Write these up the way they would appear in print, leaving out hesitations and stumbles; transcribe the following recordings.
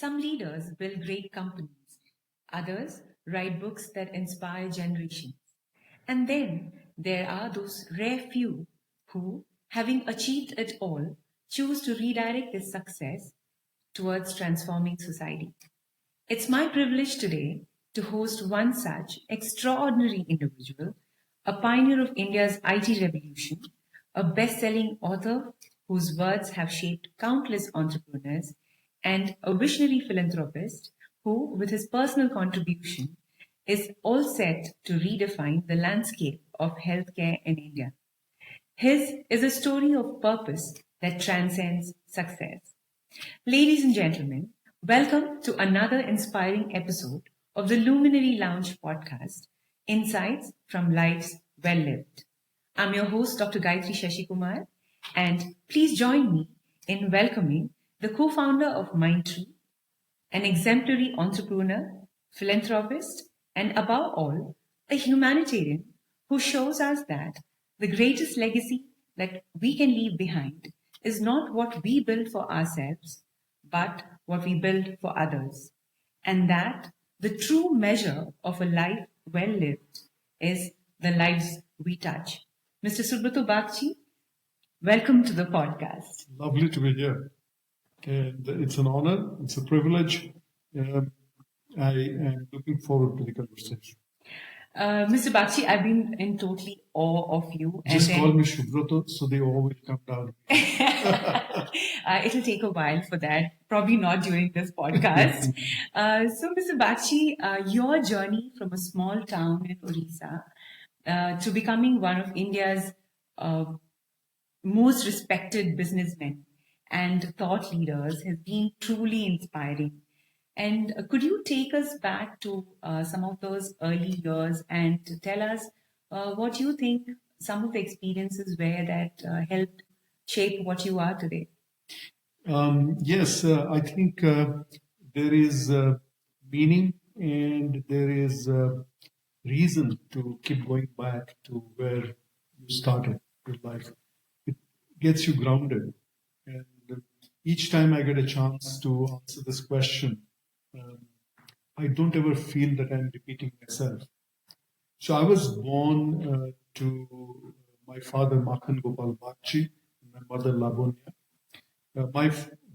Some leaders build great companies, others write books that inspire generations. And then there are those rare few who, having achieved it all, choose to redirect their success towards transforming society. It's my privilege today to host one such extraordinary individual, a pioneer of India's IT revolution, a best selling author whose words have shaped countless entrepreneurs, and a visionary philanthropist who, with his personal contribution, is all set to redefine the landscape of healthcare in India. His is a story of purpose that transcends success. Ladies and gentlemen, welcome to another inspiring episode of the Luminary Lounge podcast, Insights from Lives Well Lived. I'm your host, Dr. Gayatri Sasikumar, and please join me in welcoming the co-founder of Mindtree, an exemplary entrepreneur, philanthropist, and above all, a humanitarian who shows us that the greatest legacy that we can leave behind is not what we build for ourselves, but what we build for others. And that the true measure of a life well lived is the lives we touch. Mr. Subroto Bagchi, welcome to the podcast. Lovely to be here. And it's an honor, it's a privilege. I am looking forward to the conversation. Mr. Bagchi, I've been in totally awe of you. Just call me Subroto, so they all will come down. It'll take a while for that, probably not during this podcast. So, Mr. Bagchi, your journey from a small town in Odisha to becoming one of India's most respected businessmen and thought leaders has been truly inspiring. And could you take us back to some of those early years and tell us what you think some of the experiences were that helped shape what you are today? Yes, I think there is meaning and there is reason to keep going back to where you started your life. It gets you grounded. And each time I get a chance to answer this question, I don't ever feel that I'm repeating myself. So I was born to my father, Makhan Gopal Bagchi, and my mother, Lavonia. My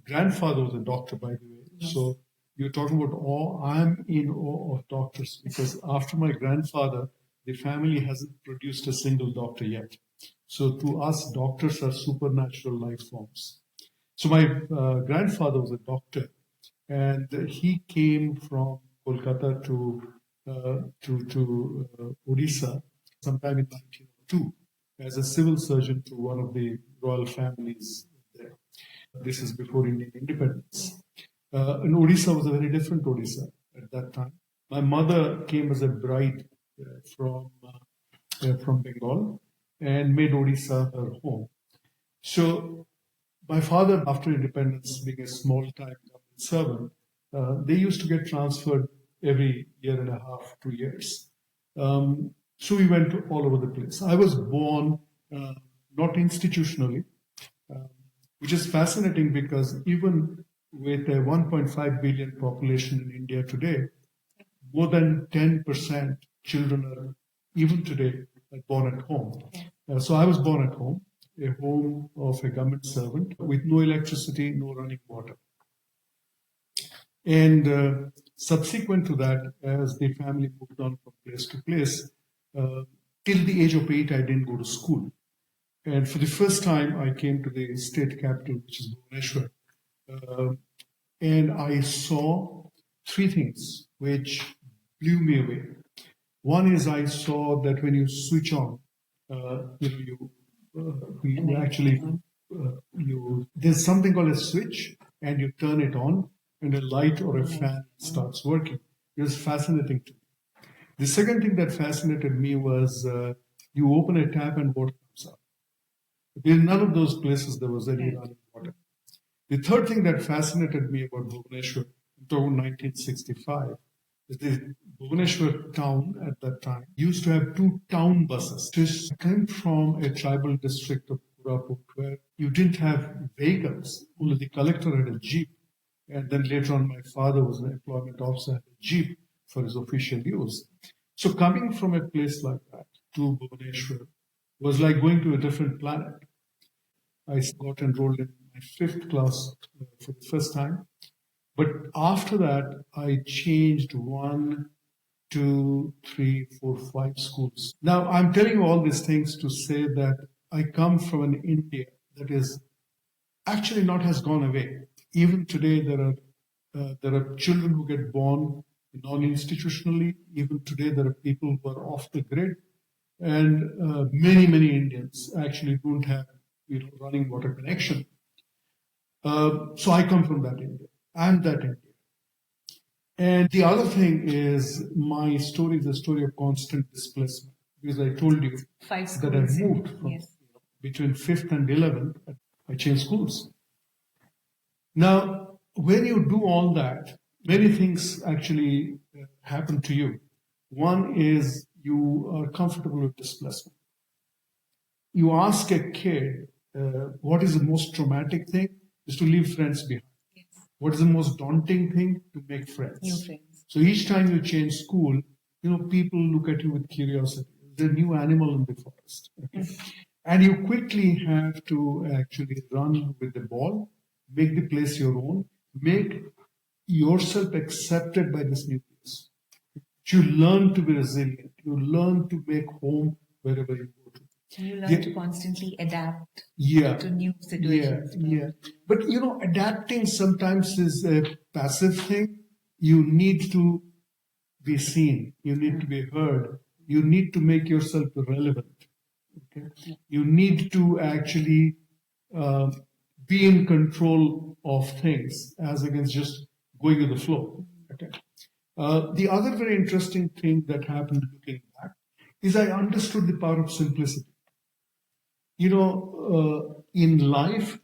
grandfather was a doctor, by the way. Yes. So you're talking about awe. I'm in awe of doctors because after my grandfather, the family hasn't produced a single doctor yet. So to us, doctors are supernatural life forms. So my grandfather was a doctor. And he came from Kolkata to Odisha sometime in 1902 as a civil surgeon to one of the royal families there. This is before Indian independence. And Odisha was a very different Odisha at that time. My mother came as a bride from Bengal and made Odisha her home. So my father, after independence, being a small-time servant, they used to get transferred every year and a half, 2 years. So we went all over the place. I was born not institutionally, which is fascinating because even with a 1.5 billion population in India today, more than 10% children are, even today, born at home. So I was born at home, a home of a government servant with no electricity, no running water. And subsequent to that, as the family moved on from place to place, till the age of 8, I didn't go to school. And for the first time, I came to the state capital, which is Bhubaneswar. And I saw three things which blew me away. One is I saw that when you switch on, there's something called a switch, and you turn it on, and a light or a fan starts working. It was fascinating to me. The second thing that fascinated me was you open a tap and water comes up. In none of those places there was any running water. The third thing that fascinated me about Bhubaneswar in 1965 is the Bhubaneswar town at that time used to have two town buses. This came from a tribal district of Purapur where you didn't have vehicles, only the collector had a jeep. And then later on, my father was an employment officer, had a jeep for his official use. So coming from a place like that to Bhubaneswar was like going to a different planet. I got enrolled in my fifth class for the first time. But after that, I changed one, two, three, four, five schools. Now, I'm telling you all these things to say that I come from an India that is actually not has gone away. Even today, there are children who get born non-institutionally. Even today, there are people who are off the grid, and many Indians actually don't have running water connection. So I come from that India. I'm that India. And the other thing is my story is a story of constant displacement, because I told you that I moved from between 5th and 11th. I changed schools. Now, when you do all that, many things actually happen to you. One is you are comfortable with displacement. You ask a kid, what is the most traumatic thing? Is to leave friends behind. Yes. What is the most daunting thing? To make friends. New friends. So each time you change school, people look at you with curiosity. There's a new animal in the forest. Okay? And you quickly have to actually run with the ball, make the place your own, make yourself accepted by this new place. You learn to be resilient. You learn to make home wherever you go to. You learn to constantly adapt to new situations. Yeah. But adapting sometimes is a passive thing. You need to be seen. You need to be heard. You need to make yourself relevant. Okay? You need to actually be in control of things as against just going with the flow. Okay? The other very interesting thing that happened looking back is I understood the power of simplicity. In life,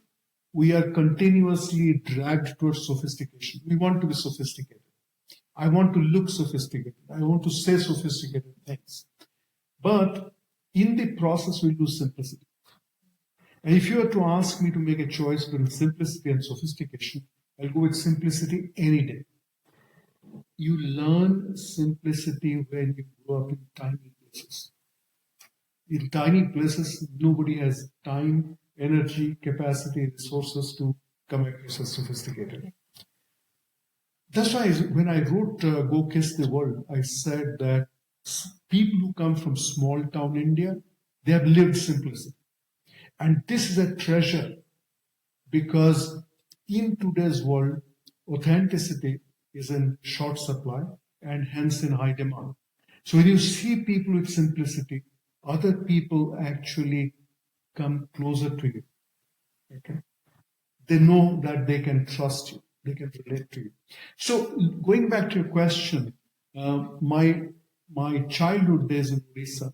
we are continuously dragged towards sophistication. We want to be sophisticated. I want to look sophisticated. I want to say sophisticated things. But in the process, we lose simplicity. And if you were to ask me to make a choice between simplicity and sophistication, I'll go with simplicity any day. You learn simplicity when you grow up in tiny places. In tiny places, nobody has time, energy, capacity, resources to come across as sophisticated. That's why when I wrote Go Kiss the World, I said that people who come from small town India, they have lived simplicity. And this is a treasure, because in today's world, authenticity is in short supply and hence in high demand. So when you see people with simplicity, other people actually come closer to you. Okay? They know that they can trust you. They can relate to you. So going back to your question, my childhood days in Odisha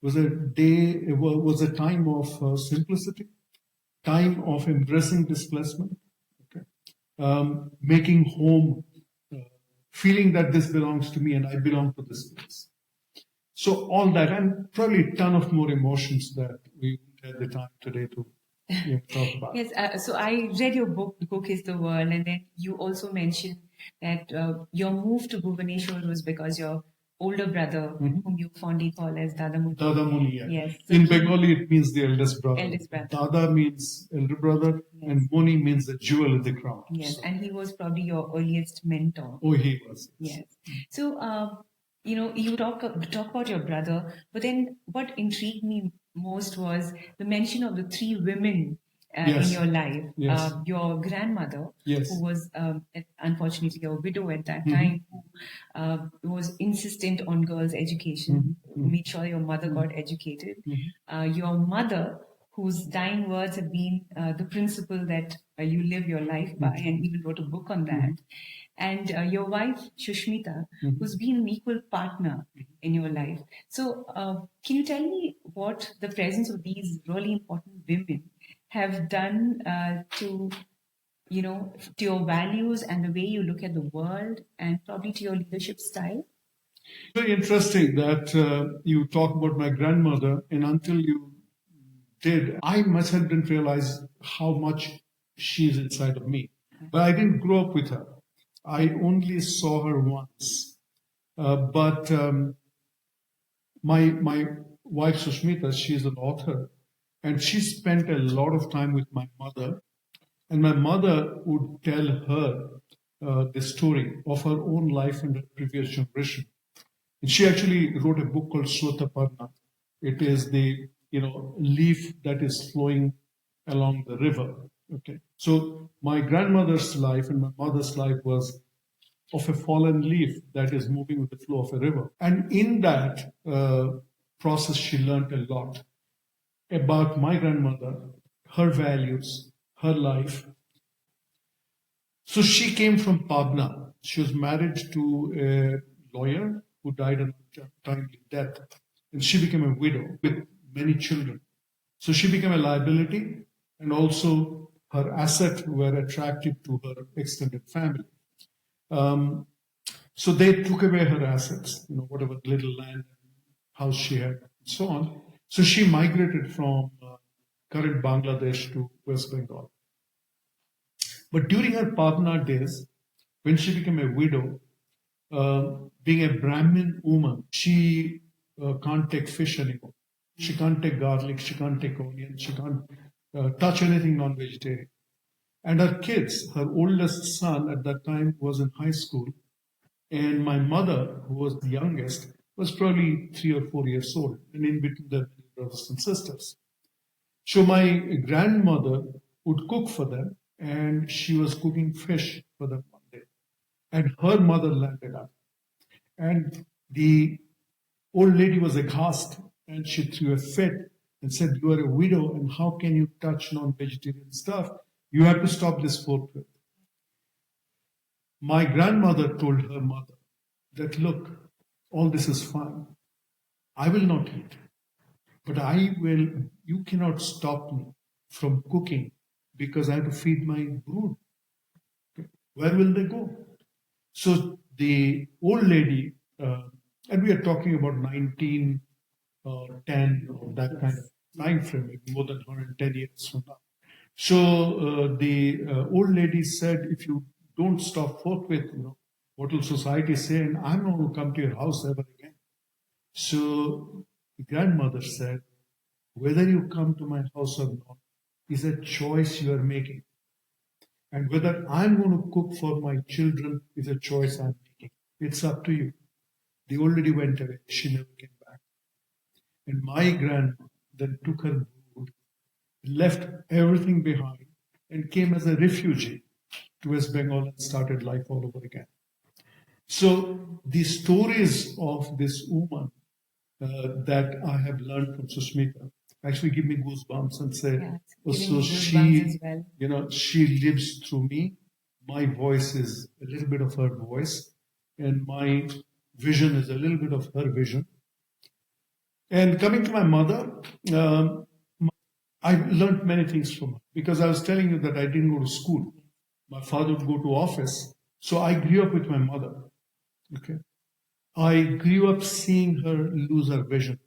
was a time of simplicity, time of embracing displacement, okay? Making home, feeling that this belongs to me and I belong to this place. So all that, and probably a ton of more emotions that we had the time today to talk about. Yes, so I read your book, Book is the World, and then you also mentioned that your move to Bhubaneswar was because your older brother, whom you fondly call as Dada Muni. Dada Muni, yeah. Yes. So in Bengali, it means the eldest brother. Eldest brother. Dada means elder brother, yes. And Muni means the jewel in the crown. Yes, so. And he was probably your earliest mentor. Oh, he was. Yes. So, you talk about your brother, but then what intrigued me most was the mention of the three women in your life. Yes. Your grandmother, yes. who was unfortunately a widow at that time, who was insistent on girls' education, who made sure your mother got educated. Your mother, whose dying words have been the principle that you live your life by, and even wrote a book on that. And your wife, Shushmita, who's been an equal partner in your life. So can you tell me what the presence of these really important women have done to your values and the way you look at the world, and probably to your leadership style? Very interesting that you talk about my grandmother, and until you did, I myself didn't realize how much she's inside of me. But I didn't grow up with her. I only saw her once. But my wife Sushmita, she's an author, and she spent a lot of time with my mother. And my mother would tell her the story of her own life and her previous generation. And she actually wrote a book called Srotaparna. It is the leaf that is flowing along the river. Okay, so my grandmother's life and my mother's life was of a fallen leaf that is moving with the flow of a river. And in that process, she learned a lot about my grandmother, her values, her life. So she came from Pabna. She was married to a lawyer who died a timely death. And she became a widow with many children. So she became a liability, and also her assets were attractive to her extended family. So they took away her assets, whatever little land, house she had, and so on. So she migrated from current Bangladesh to West Bengal. But during her Pabna days, when she became a widow, being a Brahmin woman, she can't take fish anymore. She can't take garlic, she can't take onion, she can't touch anything non-vegetarian. And her kids, her oldest son at that time was in high school, and my mother, who was the youngest, was probably 3 or 4 years old, and in between the brothers and sisters. So my grandmother would cook for them, and she was cooking fish for them one day. And her mother landed up. And the old lady was aghast, and she threw a fit and said, "You are a widow, and how can you touch non-vegetarian stuff? You have to stop this forthwith." My grandmother told her mother that, "Look, all this is fine. I will not eat, but you cannot stop me from cooking because I have to feed my brood. Where will they go?" So the old lady, and we are talking about 1910 or that kind of time frame, maybe more than 110 years from now. So the old lady said, "If you don't stop forthwith, what will society say? And I'm not going to come to your house ever again." So the grandmother said, "Whether you come to my house or not is a choice you are making. And whether I'm going to cook for my children is a choice I'm making. It's up to you." The old lady went away. She never came back. And my grandma then took her brood, left everything behind, and came as a refugee to West Bengal and started life all over again. So the stories of this woman that I have learned from Sushmita actually give me goosebumps and say, "Oh, so she, she lives through me. My voice is a little bit of her voice, and my vision is a little bit of her vision." And coming to my mother, I learned many things from her, because I was telling you that I didn't go to school. My father would go to office. So I grew up with my mother. Okay. I grew up seeing her lose her vision.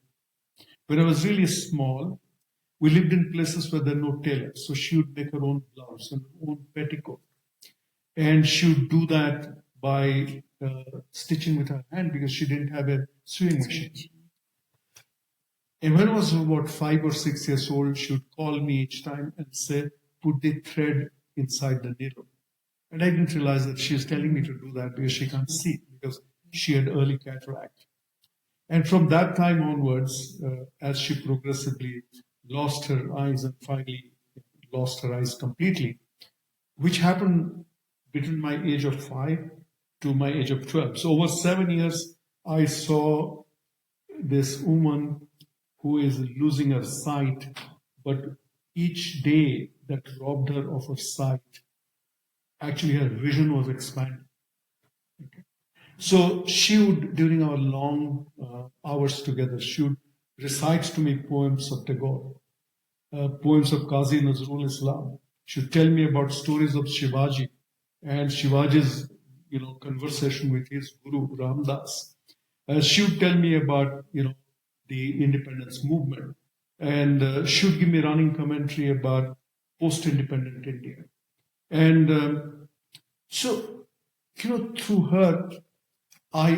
When I was really small, we lived in places where there were no tailors. So she would make her own blouse and her own petticoat. And she would do that by stitching with her hand, because she didn't have a sewing machine. And when I was about 5 or 6 years old, she would call me each time and say, "Put the thread inside the needle." And I didn't realize that she was telling me to do that because she can't see, because she had early cataract. And from that time onwards, as she progressively lost her eyes and finally lost her eyes completely, which happened between my age of 5 to my age of 12. So over 7 years, I saw this woman who is losing her sight, but each day that robbed her of her sight, actually her vision was expanding. Okay. So she would, during our long hours together, she would recite to me poems of Tagore, poems of Qazi Nazrul Islam. She would tell me about stories of Shivaji and Shivaji's, conversation with his guru Ramdas. She would tell me about, the independence movement, and she would give me running commentary about post-independent India. And So, through her, I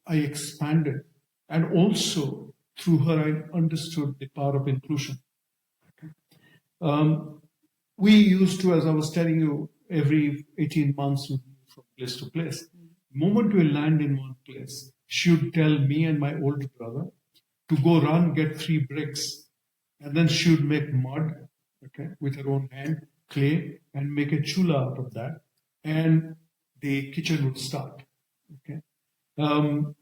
expanded, and also through her, I understood the power of inclusion. Um, we used to, as I was telling you, every 18 months we move from place to place. The moment we land in one place, she would tell me and my older brother to go run, get 3 bricks, and then she would make mud, okay, with her own hand, clay, and make a chula out of that, and the kitchen would start. Okay, um,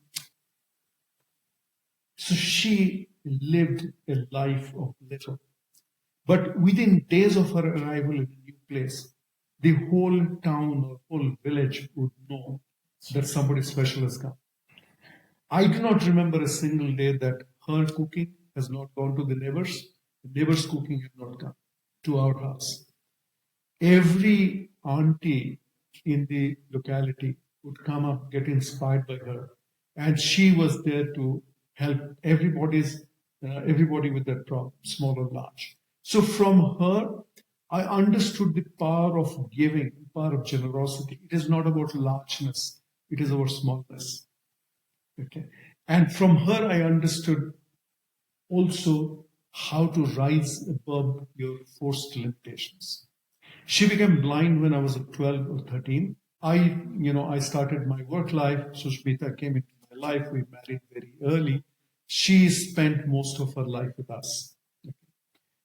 so she lived a life of little. But within days of her arrival in a new place, the whole town or whole village would know that somebody special has come. I do not remember a single day that her cooking has not gone to the neighbors' cooking has not come to our house. Every auntie in the locality would come up, get inspired by her, and she was there to help everybody with their problem, small or large. So from her, I understood the power of giving, power of generosity. It is not about largeness; it is about smallness. Okay, and from her, I understood also how to rise above your forced limitations. She became blind when I was 12 or 13. I started my work life. Sushmita came into my life. We married very early. She spent most of her life with us.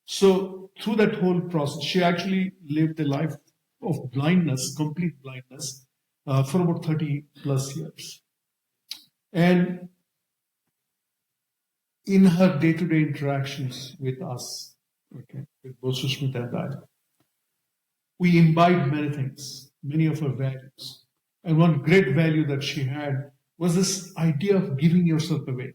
So through that whole process, she actually lived a life of blindness, complete blindness, for about 30 plus years. And in her day-to-day interactions with us, okay, with both Sushmita and I, we imbibed many things, many of her values. And one great value that she had was this idea of giving yourself away.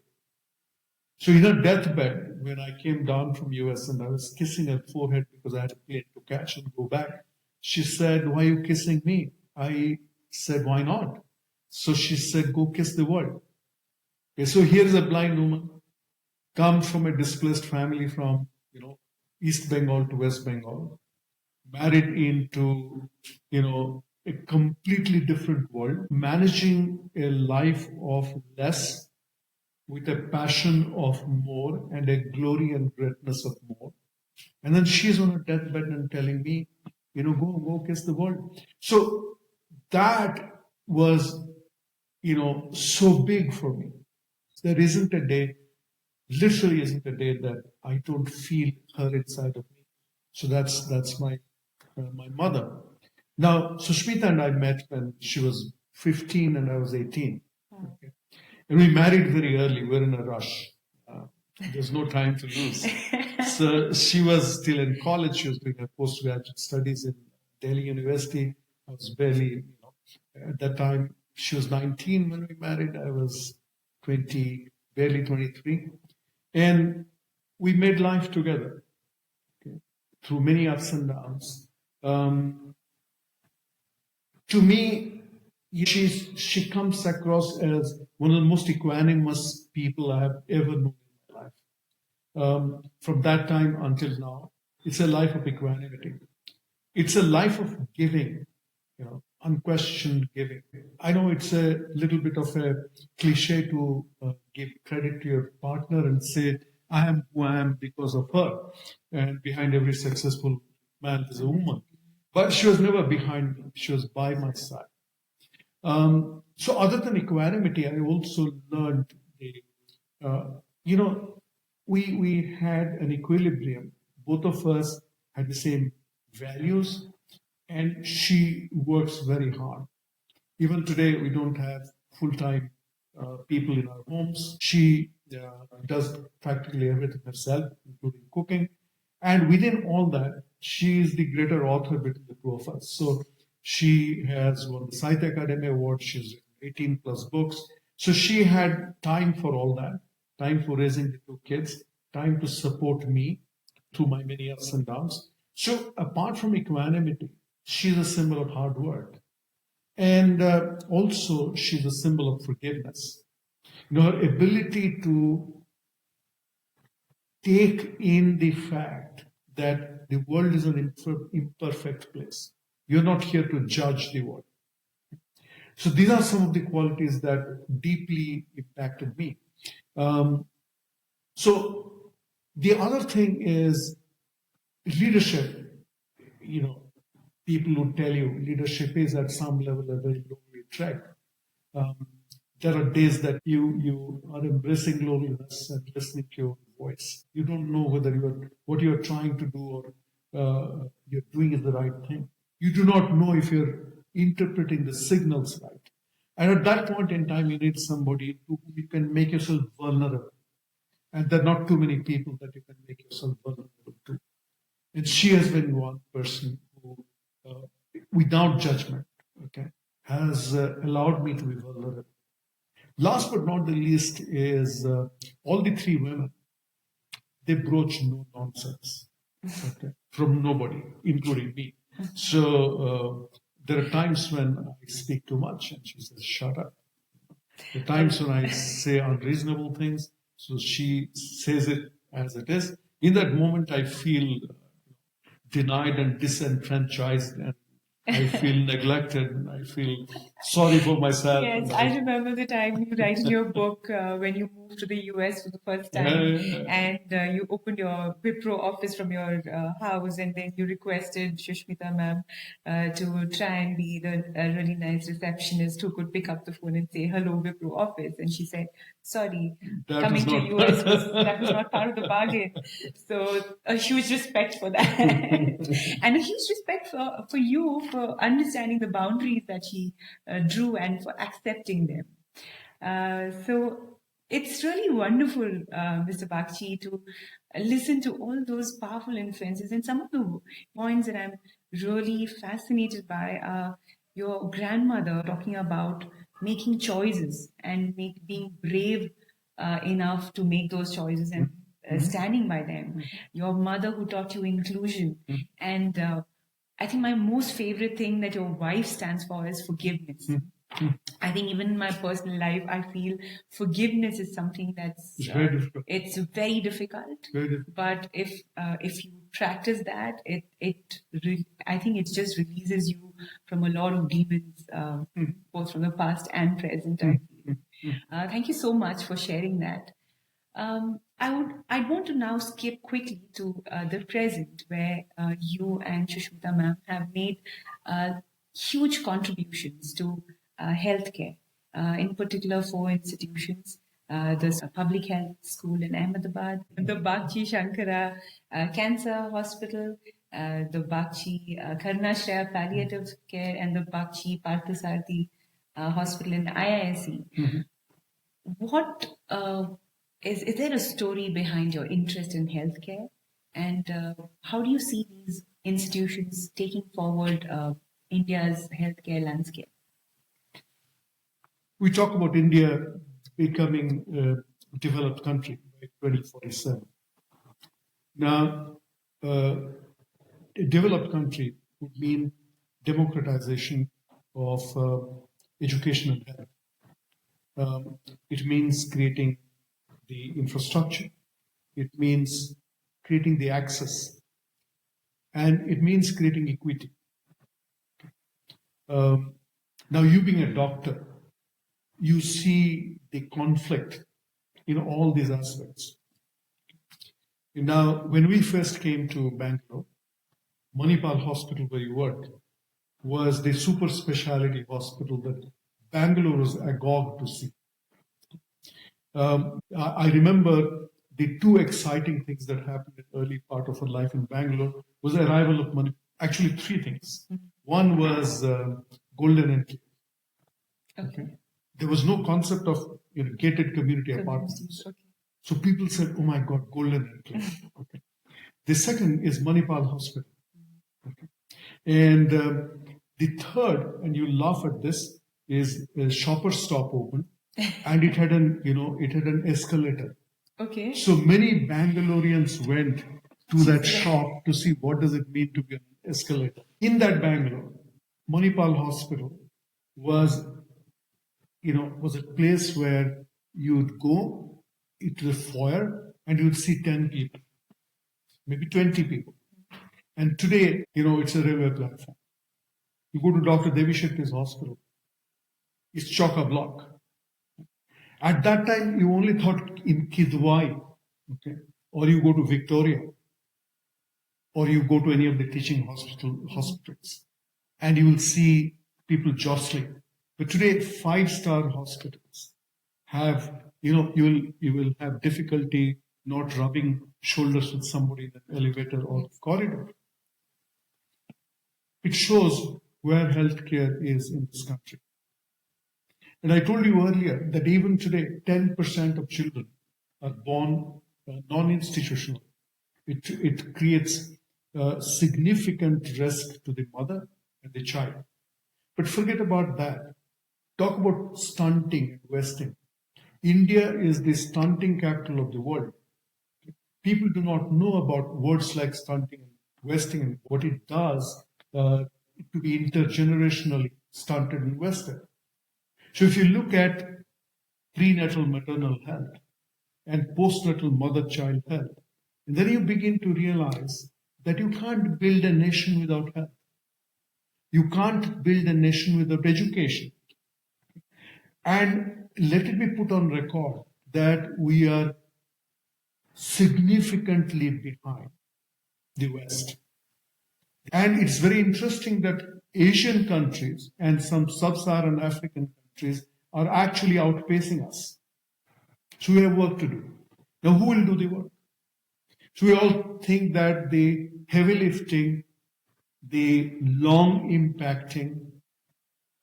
So in her deathbed, when I came down from US and I was kissing her forehead because I had a plane to catch and go back, she said, "Why are you kissing me?" I said, "Why not?" So she said, "Go kiss the world." Okay, so here's a blind woman, comes from a displaced family from, East Bengal to West Bengal, married into, a completely different world, managing a life of less with a passion of more and a glory and greatness of more. And then she's on her deathbed and telling me, go kiss the world. So that was, so big for me. There isn't a day, literally isn't a day that I don't feel her inside of me. So that's my mother. Now, Sushmita and I met when she was 15 and I was 18. Okay. And we married very early. We were in a rush. There's no time to lose. So she was still in college. She was doing her postgraduate studies in Delhi University. I was barely, at that time, she was 19 when we married. I was 20, barely 23. And we made life together, okay, through many ups and downs. To me, she comes across as one of the most equanimous people I have ever known in my life. From that time until now, it's a life of equanimity. It's a life of giving, unquestioned giving. I know it's a little bit of a cliche to give credit to your partner and say, "I am who I am because of her." And behind every successful man is a woman. But she was never behind me. She was by my side. So other than equanimity, I also learned, we had an equilibrium. Both of us had the same values, and she works very hard. Even today, we don't have full-time people in our homes. She does practically everything herself, including cooking. And within all that, she is the greater author between the two of us. So she has won the Sahitya Academy Award. She's written 18 plus books. So she had time for all that, time for raising the 2 kids, time to support me through my many ups and downs. So apart from equanimity, she's a symbol of hard work. And also, she's a symbol of forgiveness. Her ability to take in the fact that the world is an imperfect place. You're not here to judge the world. So these are some of the qualities that deeply impacted me. So the other thing is leadership. People would tell you leadership is at some level a very lonely track. There are days that you are embracing loneliness and listening to your voice. You don't know whether what you're trying to do or you're doing is the right thing. You do not know if you're interpreting the signals right. And at that point in time, you need somebody to whom you can make yourself vulnerable. And there are not too many people that you can make yourself vulnerable to. And she has been one person who, without judgment, has allowed me to be vulnerable. Last but not the least is all the three women, they broach no nonsense from nobody, including me. So there are times when I speak too much and she says, shut up. There are times when I say unreasonable things, so she says it as it is. In that moment, I feel denied and disenfranchised, and I feel neglected, and I feel sorry for myself. Yes, I remember the time you write in your book when you moved to the US for the first time, and you opened your Wipro office from your house, and then you requested Shushmita ma'am to try and be the really nice receptionist who could pick up the phone and say hello Wipro office, and she said, "Sorry, coming to US that was not part of the bargain." So a huge respect for that, and a huge respect for you for understanding the boundaries that she drew and for accepting them. So it's really wonderful, Mr. Bagchi, to listen to all those powerful influences. And some of the points that I'm really fascinated by are your grandmother talking about making choices and being brave enough to make those choices and standing by them. Your mother who taught you inclusion. And I think my most favorite thing that your wife stands for is forgiveness. I think even in my personal life, I feel forgiveness is something that's very difficult. It's very difficult. Very difficult. But if you practice that, I think it just releases you from a lot of demons, both from the past and present. I feel. Thank you so much for sharing that. I'd want to now skip quickly to the present, where you and Shushmita ma'am have made huge contributions to healthcare, in particular 4 institutions. There's a public health school in Ahmedabad, the Bagchi Shankara Cancer Hospital, the Bagchi Karnashraya Palliative Care, and the Bagchi Parthasarathy Hospital in IISc. What is there a story behind your interest in healthcare, and how do you see these institutions taking forward India's healthcare landscape? We talk about India becoming a developed country by 2047. Now, a developed country would mean democratization of education and health. It means creating the infrastructure. It means creating the access. And it means creating equity. Now, you being a doctor, you see the conflict in all these aspects. Now, when we first came to Bangalore, Manipal Hospital, where you worked, was the super specialty hospital that Bangalore was agog to see. I remember the 2 exciting things that happened in the early part of her life in Bangalore was the arrival of Manipal. Actually, 3 things. One was golden entry. Okay. There was no concept of gated community apartments. Okay. So people said, oh my God, golden entry. Okay. The second is Manipal Hospital. Okay. And the third, and you laugh at this, is a shopper stop open, and it had an escalator. Okay. So many Bangaloreans went to that shop to see what does it mean to be an escalator. In that Bangalore, Manipal Hospital was a place where you would go into the foyer and you would see 10 people, maybe 20 people. And today, it's a railway platform. You go to Dr. Devi Shetty's hospital, it's chock-a-block. At that time, you only thought in Kidwai, okay? Or you go to Victoria, or you go to any of the teaching hospitals, and you will see people jostling. But today, 5-star hospitals have, you will have difficulty not rubbing shoulders with somebody in an elevator or corridor. It shows where healthcare is in this country. And I told you earlier that even today, 10% of children are born non-institutional. It creates significant risk to the mother and the child. But forget about that. Talk about stunting and wasting. India is the stunting capital of the world. People do not know about words like stunting and wasting and what it does to be intergenerationally stunted and wasted. So if you look at prenatal maternal health and postnatal mother-child health, and then you begin to realize that you can't build a nation without health. You can't build a nation without education. And let it be put on record that we are significantly behind the West. And it's very interesting that Asian countries and some sub-Saharan African countries are actually outpacing us. So we have work to do. Now, who will do the work? So we all think that the heavy lifting, the long impacting,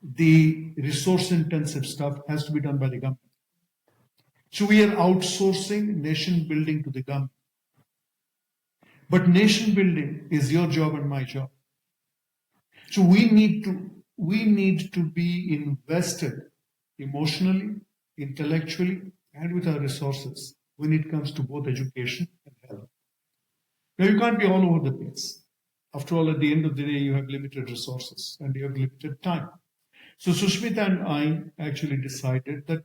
the resource intensive stuff has to be done by the government. So we are outsourcing nation building to the government. But nation building is your job and my job. So we need to be invested emotionally, intellectually, and with our resources when it comes to both education and health. Now you can't be all over the place. After all, at the end of the day, you have limited resources and you have limited time. So Sushmita and I actually decided that,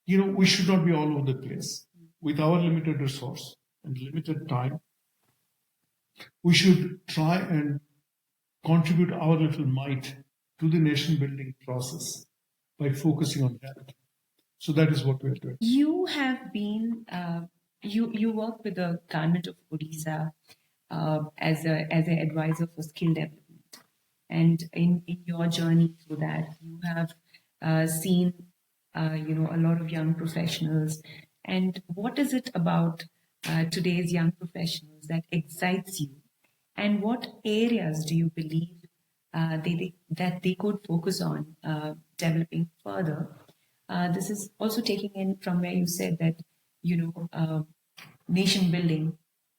we should not be all over the place. With our limited resource and limited time, we should try and contribute our little might to the nation building process by focusing on health. So that is what we are doing. You have been, you work with the government of Odisha as an advisor for skill development. And in your journey through that, you have seen, a lot of young professionals. And what is it about today's young professionals that excites you? And what areas do you believe that they could focus on developing further? This is also taking in from where you said that, nation building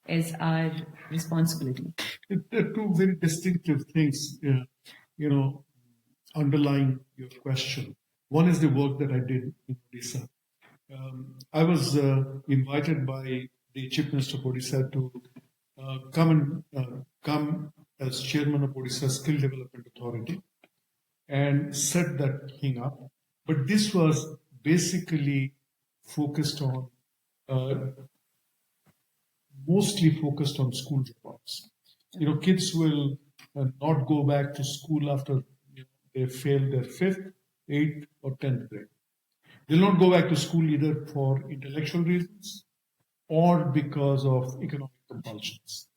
is our responsibility. There are two very distinctive things, underlying your question. One is the work that I did in Odisha. I was invited by the Chief Minister of Odisha to come as chairman of Odisha Skill Development Authority and set that thing up. But this was basically focused on, mostly focused on school dropouts. Kids will not go back to school after they fail their 5th, 8th, or 10th grade. They'll not go back to school either for intellectual reasons or because of economic compulsions.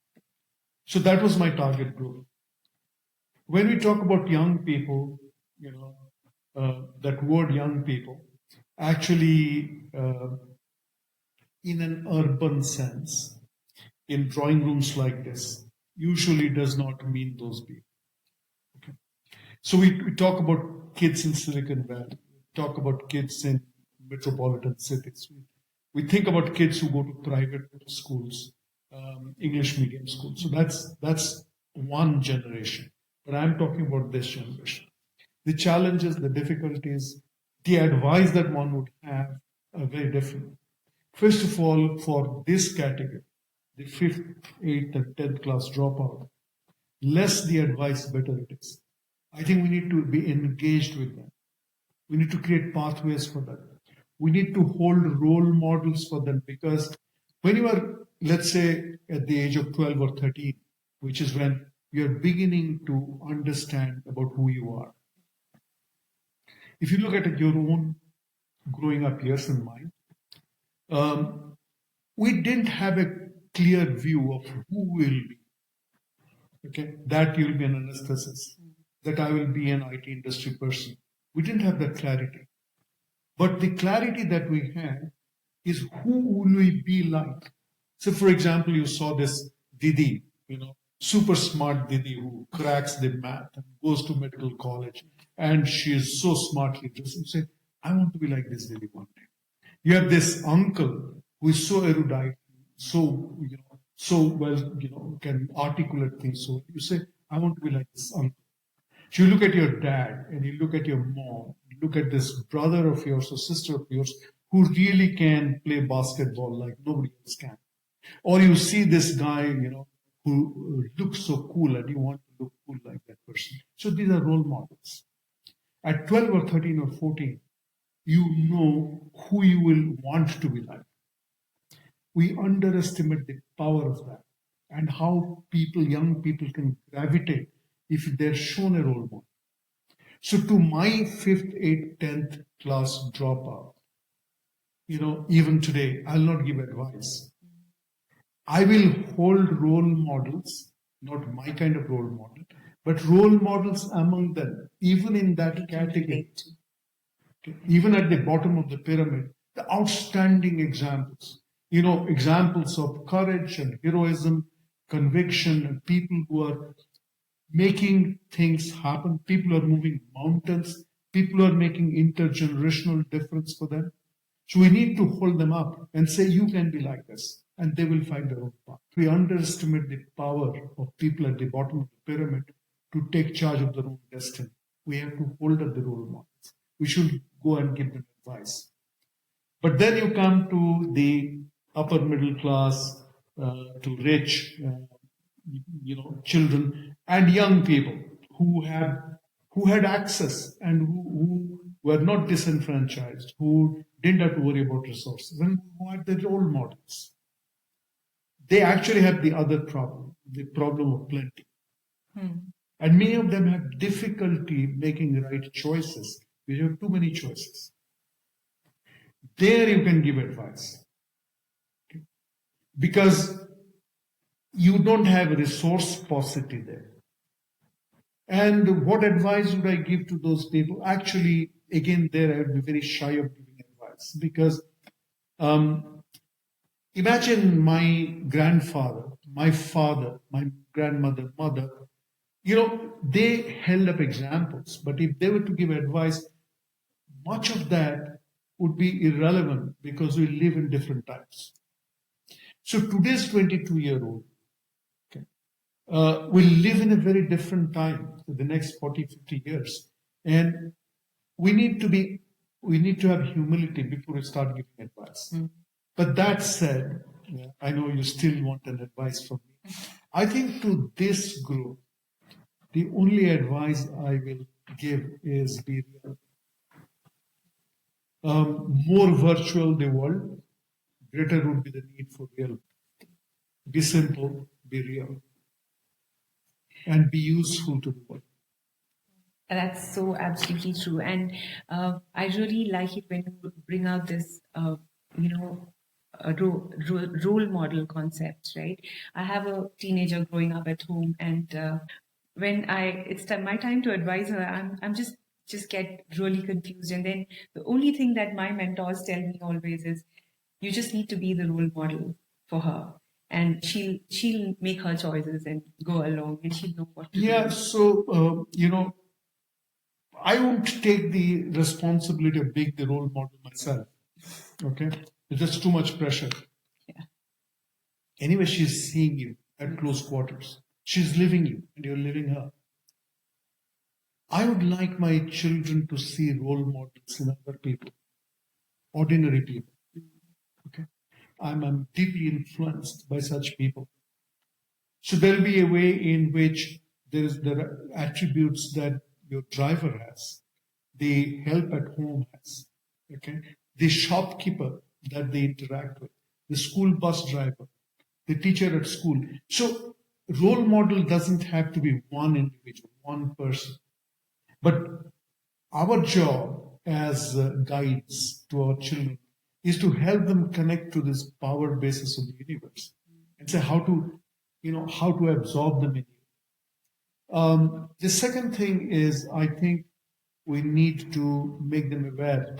So that was my target group. When we talk about young people, that word young people, actually, in an urban sense, in drawing rooms like this, usually does not mean those people. Okay. So we talk about kids in Silicon Valley, we talk about kids in metropolitan cities. We think about kids who go to private schools, English medium schools. So that's one generation. But I'm talking about this generation. The challenges, the difficulties, the advice that one would have are very different. First of all, for this category, the 5th, 8th, and 10th class dropout, less the advice, better it is. I think we need to be engaged with them. We need to create pathways for them. We need to hold role models for them, because when you are, let's say, at the age of 12 or 13, which is when you're beginning to understand about who you are. If you look at your own growing up years and mine, we didn't have a clear view of who will be. Okay, that you'll be an anesthetist, that I will be an IT industry person. We didn't have that clarity. But the clarity that we had is who will we be like? So, for example, you saw this Didi, super smart Didi who cracks the math and goes to medical college, and she is so smartly dressed. You say, I want to be like this Didi one day. You have this uncle who is so erudite, so well, can articulate things. So you say, I want to be like this uncle. So you look at your dad and you look at your mom, you look at this brother of yours or sister of yours who really can play basketball like nobody else can. Or you see this guy, who looks so cool and you want to look cool like that person. So these are role models. At 12 or 13 or 14, you know who you will want to be like. We underestimate the power of that and how young people can gravitate if they're shown a role model. So to my 5th, 8th, 10th class dropout, even today, I'll not give advice. I will hold role models, not my kind of role model, but role models among them, even in that category. Even at the bottom of the pyramid, the outstanding examples. Examples of courage and heroism, conviction, and people who are making things happen. People are moving mountains. People are making intergenerational difference for them. So we need to hold them up and say, you can be like this. And they will find their own path. We underestimate the power of people at the bottom of the pyramid to take charge of their own destiny. We have to hold up the role models. We should go and give them advice. But then you come to the upper middle class, to rich, children and young people who had access and who were not disenfranchised, who didn't have to worry about resources, and who had their role models. They actually have the other problem, the problem of plenty. And many of them have difficulty making right choices. We have too many choices. There you can give advice. Okay? Because you don't have resource paucity there. And what advice would I give to those people? Actually, again, there I would be very shy of giving advice. Because imagine my grandfather, my father, my grandmother, mother, they held up examples. But if they were to give advice, much of that would be irrelevant because we live in different times. So today's 22-year-old will live in a very different time for the next 40, 50 years. And we need to have humility before we start giving advice. But that said, I know you still want an advice from me. I think to this group, the only advice I will give is be real. More virtual the world, greater would be the need for real. Be simple, be real, and be useful to the world. That's so absolutely true. And I really like it when you bring out this, role model concept, right? I have a teenager growing up at home, and when it's my time to advise her, I'm just get really confused. And then the only thing that my mentors tell me always is, you just need to be the role model for her, and she'll make her choices and go along, and she'll know what to do. Yeah. So I won't take the responsibility of being the role model myself. Okay, it's just too much pressure. Yeah. Anyway, she's seeing you at close quarters. She's living you, and you're living her. I would like my children to see role models in other people, ordinary people. Okay, I'm deeply influenced by such people. So there'll be a way in which there are attributes that your driver has, the help at home has, okay, the shopkeeper that they interact with, the school bus driver, the teacher at school. So role model doesn't have to be one individual, one person, but our job as guides to our children is to help them connect to this power basis of the universe and say how to absorb them in you. The second thing is, I think we need to make them aware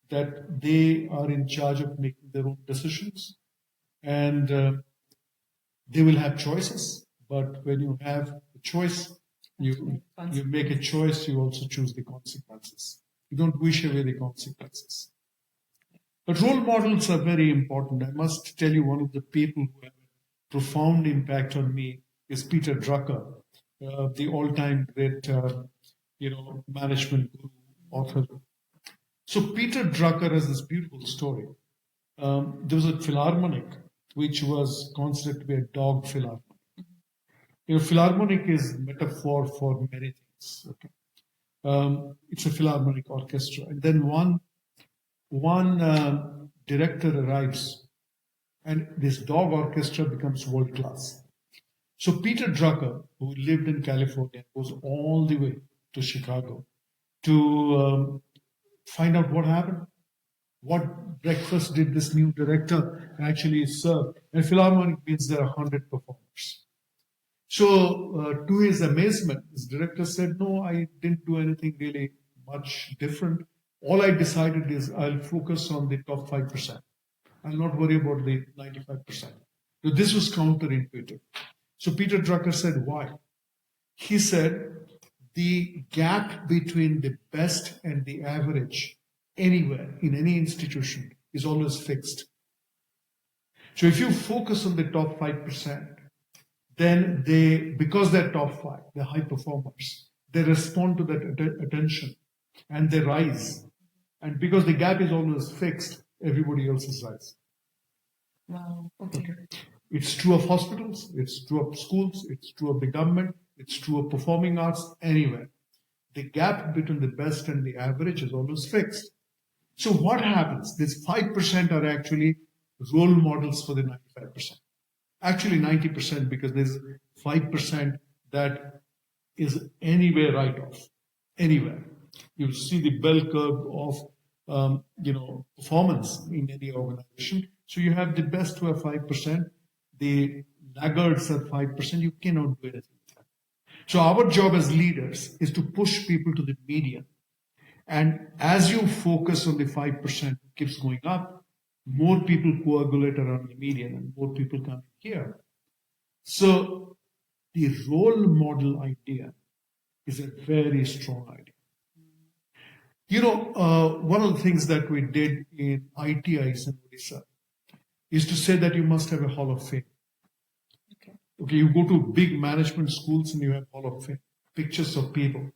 that they are in charge of making their own decisions, and they will have choices. But when you have a choice, you make a choice, you also choose the consequences. You don't wish away the consequences. But role models are very important. I must tell you, one of the people who have a profound impact on me is Peter Drucker, the all-time great, management guru, author. So Peter Drucker has this beautiful story. There was a philharmonic which was considered to be a dog philharmonic. Philharmonic is metaphor for many things. Okay? It's a philharmonic orchestra, and then one director arrives, and this dog orchestra becomes world class. So Peter Drucker, who lived in California, goes all the way to Chicago to find out what happened. What breakfast did this new director actually serve? And philharmonic means there are 100 performers. So to his amazement, his director said, "No, I didn't do anything really much different. All I decided is I'll focus on the top 5%. I'll not worry about the 95%. So this was counterintuitive. So Peter Drucker said, why? He said, the gap between the best and the average anywhere in any institution is always fixed. So if you focus on the top 5%, then because they're top 5, they're high performers, they respond to that attention and they rise. And because the gap is always fixed, everybody else is rising. Wow. Okay. It's true of hospitals, it's true of schools, it's true of the government, it's true of performing arts, anywhere. The gap between the best and the average is always fixed. So what happens? These 5% are actually role models for the 95%. Actually 90%, because there's 5% that is anywhere write-off. Anywhere. You see the bell curve of performance in any organization. So you have the best who are 5%, the laggards are 5%, you cannot do anything. So our job as leaders is to push people to the median. And as you focus on the 5% keeps going up, more people coagulate around the median and more people come here. So the role model idea is a very strong idea. One of the things that we did in ITIs in Odisha is to say that you must have a Hall of Fame. Okay, you go to big management schools and you have Hall of Fame, pictures of people.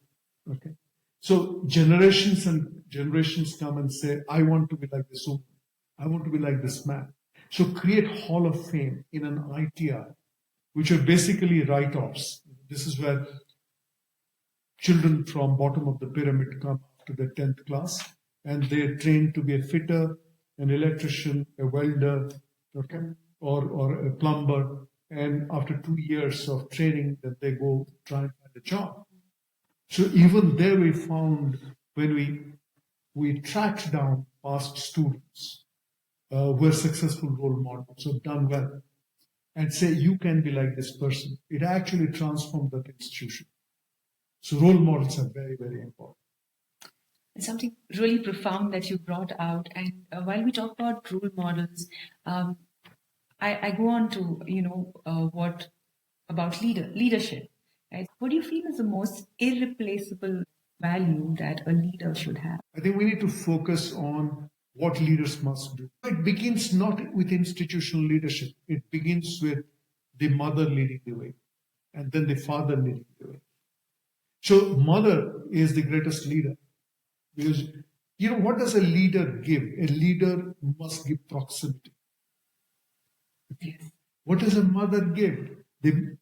Okay, so generations and generations come and say, I want to be like this woman. I want to be like this man. So create Hall of Fame in an ITI, which are basically write-offs. This is where children from bottom of the pyramid come to the 10th class and they're trained to be a fitter, an electrician, a welder, okay, or a plumber. And after 2 years of training, then they go try and find a job. So even there we found, when we tracked down past students who were successful role models, who have done well, and say, you can be like this person, it actually transformed that institution. So role models are very, very important. It's something really profound that you brought out. And while we talk about role models, I go on to, what about leadership, right? What do you feel is the most irreplaceable value that a leader should have? I think we need to focus on what leaders must do. It begins not with institutional leadership. It begins with the mother leading the way and then the father leading the way. So mother is the greatest leader because, what does a leader give? A leader must give proximity. Yes. What does a mother give? The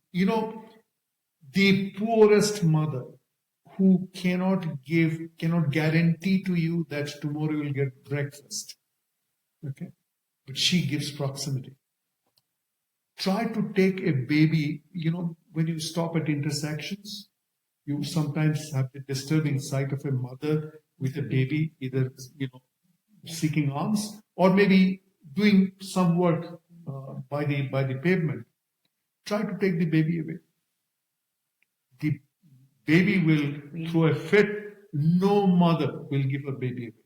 poorest mother who cannot guarantee to you that tomorrow you will get breakfast. Okay? But she gives proximity. try to take a baby, when you stop at intersections, you sometimes have the disturbing sight of a mother with a baby, either, seeking alms or maybe doing some work by the pavement. Try to take the baby away. The baby will throw a fit. No mother will give her baby away.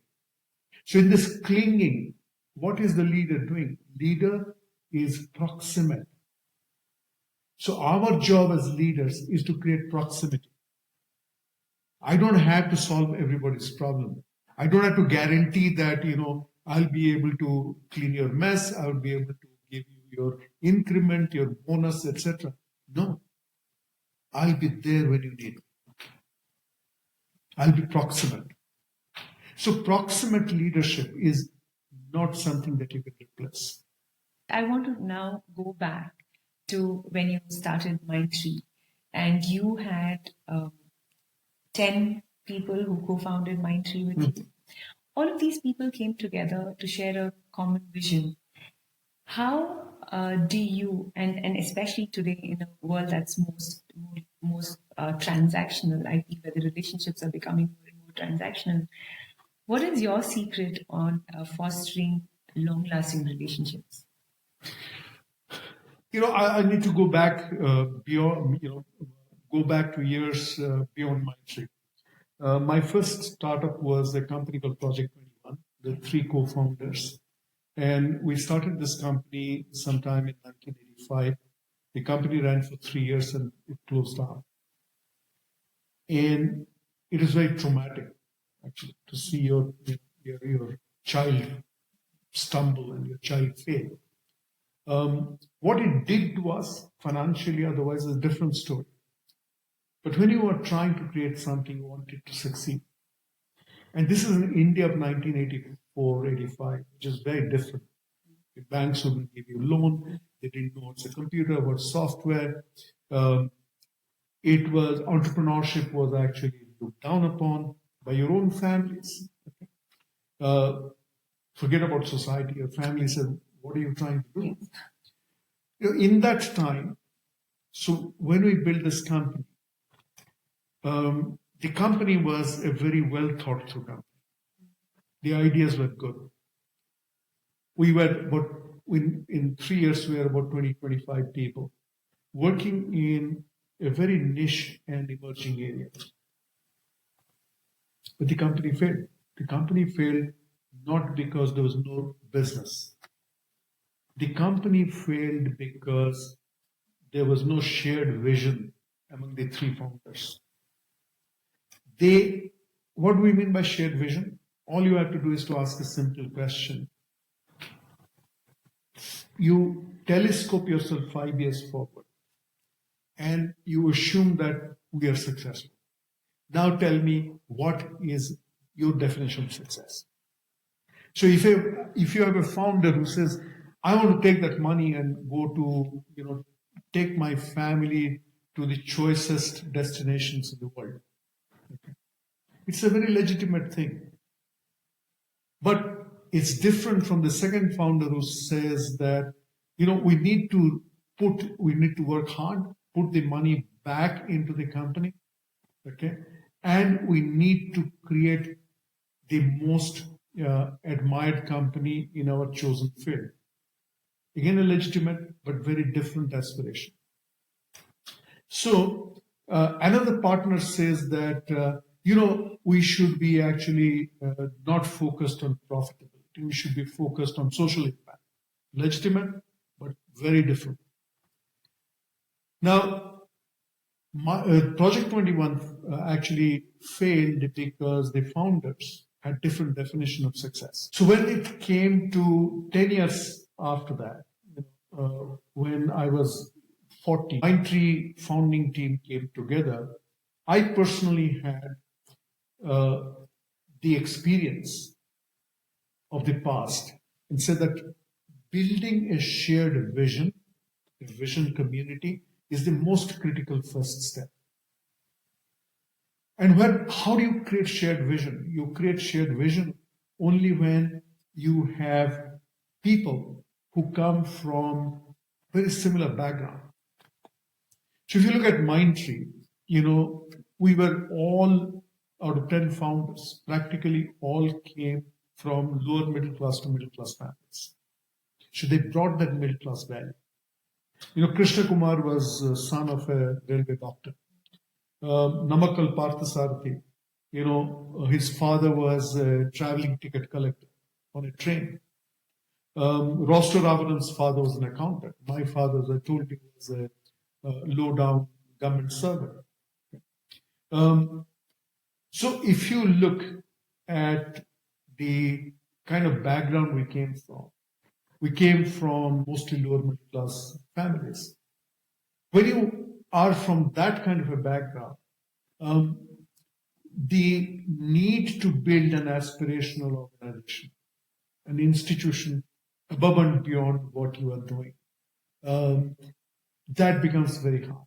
So in this clinging, what is the leader doing? Leader is proximate. So our job as leaders is to create proximity. I don't have to solve everybody's problem. I don't have to guarantee that, I'll be able to clean your mess. I'll be able to give you your increment, your bonus, etc. No. I'll be there when you need me. I'll be proximate. So proximate leadership is not something that you can replace. I want to now go back to when you started Mindtree and you had 10 people who co-founded Mindtree with you. All of these people came together to share a common vision. How do you, and especially today in a world that's most transactional, I feel that the relationships are becoming more and more transactional. What is your secret on fostering long-lasting relationships? I need to go back beyond, go back to years beyond Mindtree. My first startup was a company called Project 21, the 3 co-founders. And we started this company sometime in 1985. The company ran for 3 years and it closed down. And it is very traumatic, actually, to see your child stumble and your child fail. What it did to us financially, otherwise, is a different story. But when you are trying to create something, you want it to succeed. And this is in India of 1984, 85, which is very different. The banks wouldn't give you a loan. They didn't know it's a computer, what software. It was, entrepreneurship was actually looked down upon by your own families. Forget about society. Your family said, what are you trying to do? In that time, so when we built this company, the company was a very well thought through company. The ideas were good. We were about, in 3 years, we were about 20, 25 people working in a very niche and emerging area. But the company failed. The company failed not because there was no business. The company failed because there was no shared vision among the 3 founders. What do we mean by shared vision? All you have to do is to ask a simple question. You telescope yourself 5 years forward and you assume that we are successful. Now tell me, what is your definition of success? So if you have a founder who says, I want to take that money and go to, take my family to the choicest destinations in the world. Okay. It's a very legitimate thing. But it's different from the second founder who says that, we need to work hard, put the money back into the company, okay? And we need to create the most admired company in our chosen field. Again, a legitimate but very different aspiration. So another partner says that, we should be actually not focused on profitability. We should be focused on social impact. Legitimate, but very different. Now, Project 21 actually failed because the founders had different definition of success. So when it came to 10 years after that, when I was 40, Mindtree founding team came together. I personally had the experience of the past and said that building a shared vision, a vision community, is the most critical first step. And how do you create shared vision? You create shared vision only when you have people who come from very similar background. So if you look at Mindtree, we were all, out of 10 founders, practically all came from lower middle class to middle class families. So they brought that middle class value. Krishna Kumar was son of a railway doctor. Namakkal Parthasarathi, his father was a traveling ticket collector on a train. Rosto Ravanan's father was an accountant. My father, as I told you, was a low-down government servant. So if you look at the kind of background we came from mostly lower middle class families. When you are from that kind of a background, the need to build an aspirational organization, an institution above and beyond what you are doing, that becomes very hard.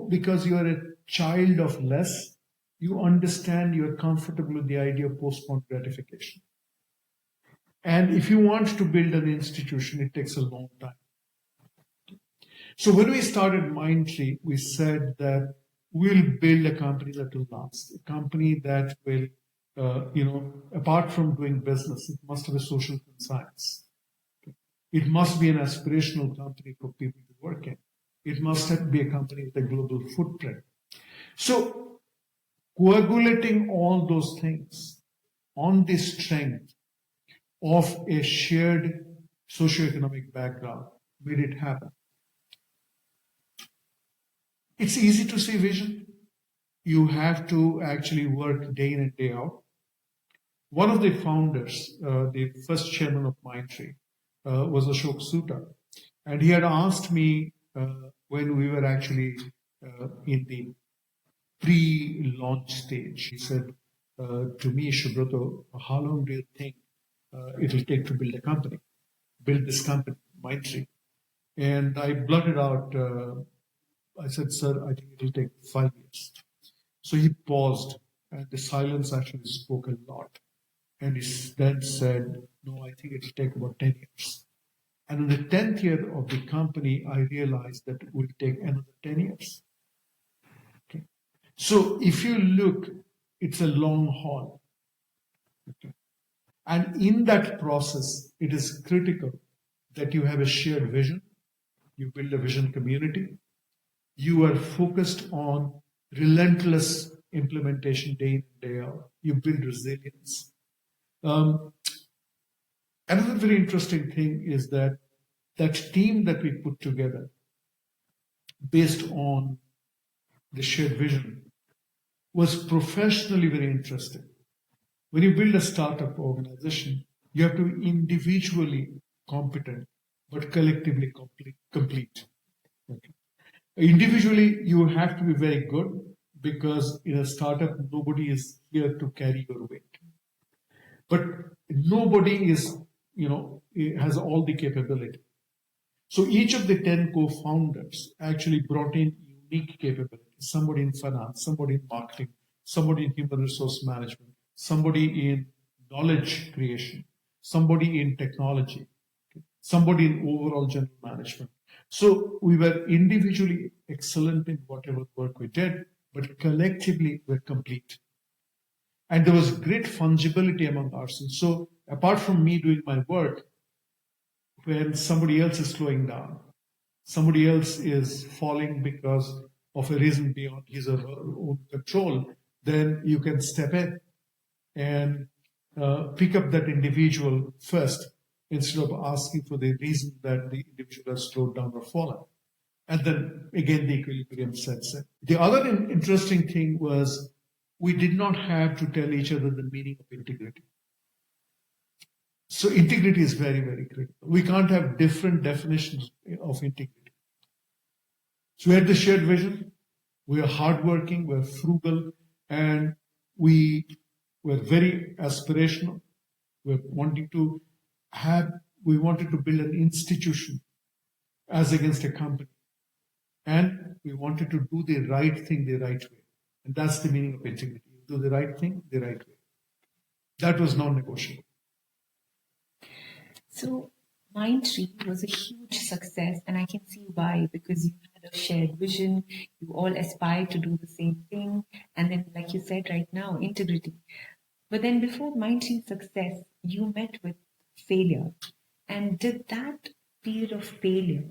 Because you are a child of less, you understand, you are comfortable with the idea of postponed gratification. And if you want to build an institution, it takes a long time. So when we started Mindtree, we said that we'll build a company that will last, a company that will, apart from doing business, it must have a social conscience. It must be an aspirational company for people to work in. It must be a company with a global footprint. So coagulating all those things on the strength of a shared socioeconomic background made it happen. It's easy to see vision. You have to actually work day in and day out. One of the founders, the first chairman of Mindtree, was Ashok Suta. And he had asked me when we were actually in the pre-launch stage, he said to me, Subroto, how long do you think it will take to build this company, Mindtree? And I blurted out, I said, sir, I think it will take 5 years. So he paused, and the silence actually spoke a lot. And he then said, no, I think it will take about 10 years. And in the 10th year of the company, I realized that it will take another 10 years. Okay. So if you look, it's a long haul. Okay. And in that process, it is critical that you have a shared vision. You build a vision community. You are focused on relentless implementation day in, day out. You build resilience. Another very interesting thing is that team that we put together based on the shared vision was professionally very interesting. When you build a startup organization, you have to be individually competent, but collectively complete. Okay. Individually, you have to be very good because in a startup, nobody is here to carry your weight. But nobody is, has all the capability. So each of the 10 co-founders actually brought in unique capabilities. Somebody in finance, somebody in marketing, somebody in human resource management, somebody in knowledge creation, somebody in technology, somebody in overall general management. So we were individually excellent in whatever work we did, but collectively we're complete. And there was great fungibility among ourselves. So apart from me doing my work, when somebody else is slowing down, somebody else is falling because of a reason beyond his or her own control, then you can step in and pick up that individual first instead of asking for the reason that the individual has slowed down or fallen. And then again, the equilibrium sets in. The other interesting thing was we did not have to tell each other the meaning of integrity. So integrity is very, very critical. We can't have different definitions of integrity. So we had the shared vision. We are hardworking, we're frugal, and we were very aspirational. We wanted to build an institution as against a company. And we wanted to do the right thing the right way. And that's the meaning of integrity. Do the right thing the right way. That was non-negotiable. So Mindtree was a huge success, and I can see why, because you had a shared vision, you all aspired to do the same thing, and then, like you said right now, integrity. But then before Mindtree's success, you met with failure. And did that period of failure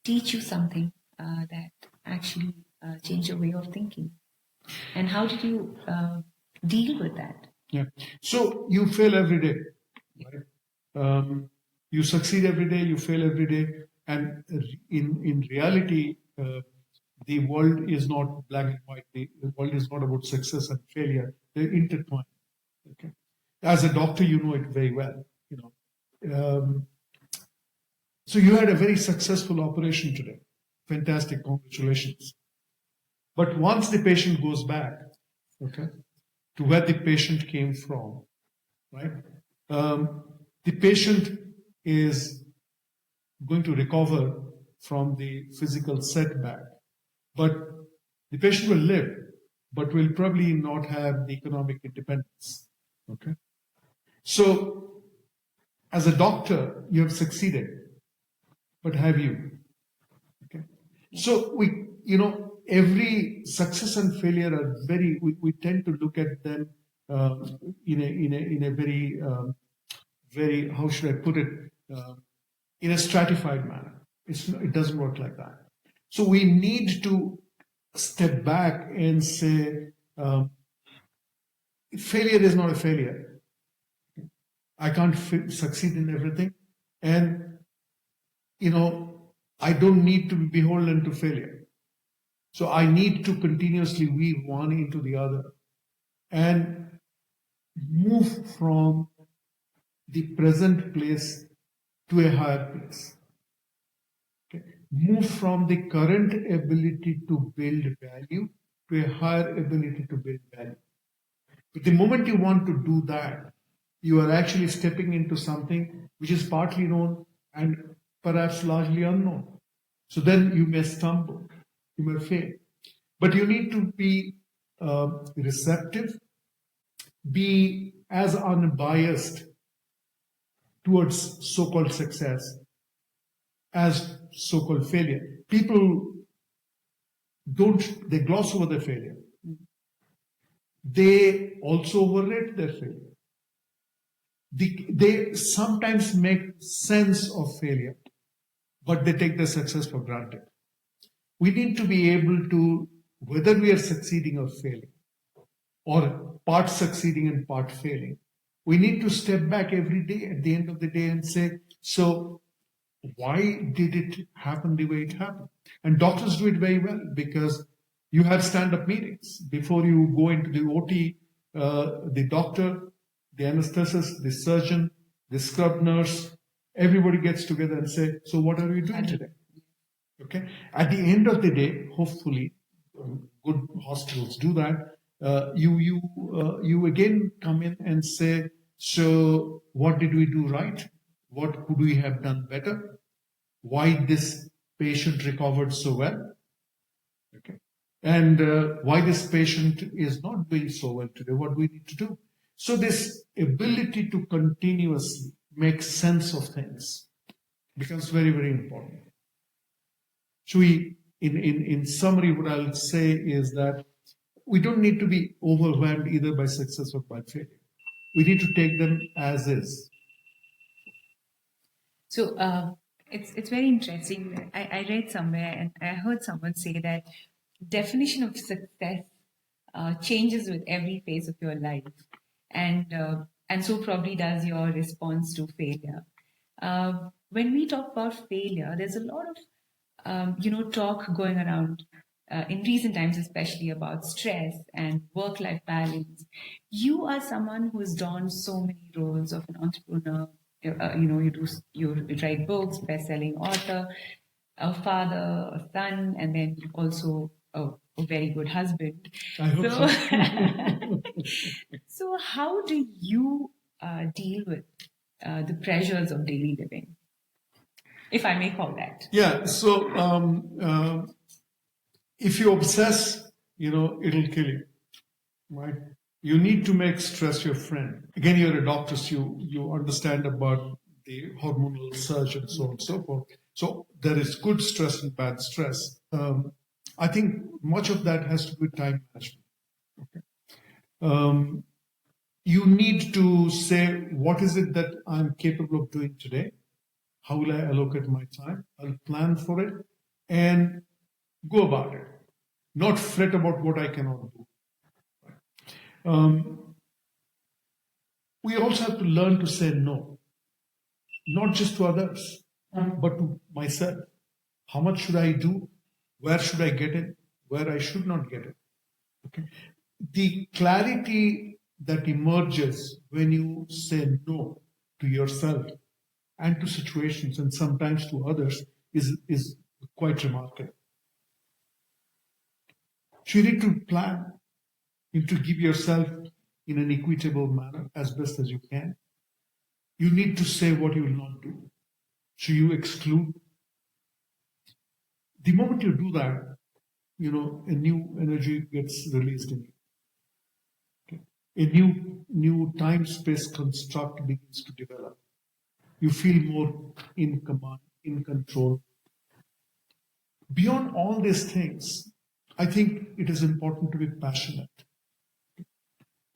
teach you something that actually changed your way of thinking? And how did you deal with that? Yeah. So you fail every day, right? You succeed every day, you fail every day, and in reality, the world is not black and white. The world is not about success and failure. They're intertwined. Okay. As a doctor, you know it very well. So you had a very successful operation today. Fantastic, congratulations. But once the patient goes back, okay, to where the patient came from, right? The patient is going to recover from the physical setback, but the patient will live, but will probably not have the economic independence. Okay. So, as a doctor, you have succeeded, but have you? Okay. So every success and failure are we tend to look at them in a very, how should I put it, in a stratified manner. It doesn't work like that. So we need to step back and say, failure is not a failure. I can't succeed in everything. And, I don't need to be beholden to failure. So I need to continuously weave one into the other and move from the present place to a higher place. Okay. Move from the current ability to build value to a higher ability to build value. But the moment you want to do that, you are actually stepping into something which is partly known and perhaps largely unknown. So then you may stumble, you may fail. But you need to be receptive, be as unbiased towards so-called success as so-called failure. People they gloss over their failure. They also overrate their failure. They sometimes make sense of failure, but they take their success for granted. We need to be able to, whether we are succeeding or failing, or part succeeding and part failing, we need to step back every day at the end of the day and say, so why did it happen the way it happened? And doctors do it very well because you have stand-up meetings. Before you go into the OT, the doctor, the anesthetist, the surgeon, the scrub nurse, everybody gets together and say, so what are you doing today? Okay. At the end of the day, hopefully, good hospitals do that. You again come in and say, so what did we do right? What could we have done better? Why this patient recovered so well? Okay. And why this patient is not doing so well today? What do we need to do? So this ability to continuously make sense of things becomes very, very important. So in summary, what I'll say is that we don't need to be overwhelmed either by success or by failure. We need to take them as is. So it's very interesting. I read somewhere and I heard someone say that definition of success changes with every phase of your life, and so probably does your response to failure. When we talk about failure, there's a lot of talk going around in recent times, especially about stress and work-life balance. You are someone who has donned so many roles of an entrepreneur. You write books, best-selling author, a father, a son, and then also a very good husband. I hope so. So how do you deal with the pressures of daily living, if I may call that? Yeah. So if you obsess, it'll kill you, right? You need to make stress your friend. Again, you're a doctor, so you understand about the hormonal surge and so on and so forth. So there is good stress and bad stress. I think much of that has to do with time management. Okay. You need to say, what is it that I'm capable of doing today? How will I allocate my time? I'll plan for it and go about it. Not fret about what I cannot do. We also have to learn to say no, not just to others, but to myself. How much should I do? Where should I get it? Where I should not get it? Okay. The clarity that emerges when you say no to yourself and to situations and sometimes to others is quite remarkable. So you need to plan. You need to give yourself in an equitable manner as best as you can. You need to say what you will not do. So you exclude. The moment you do that, a new energy gets released in you. Okay. A new time-space construct begins to develop. You feel more in command, in control. Beyond all these things, I think it is important to be passionate.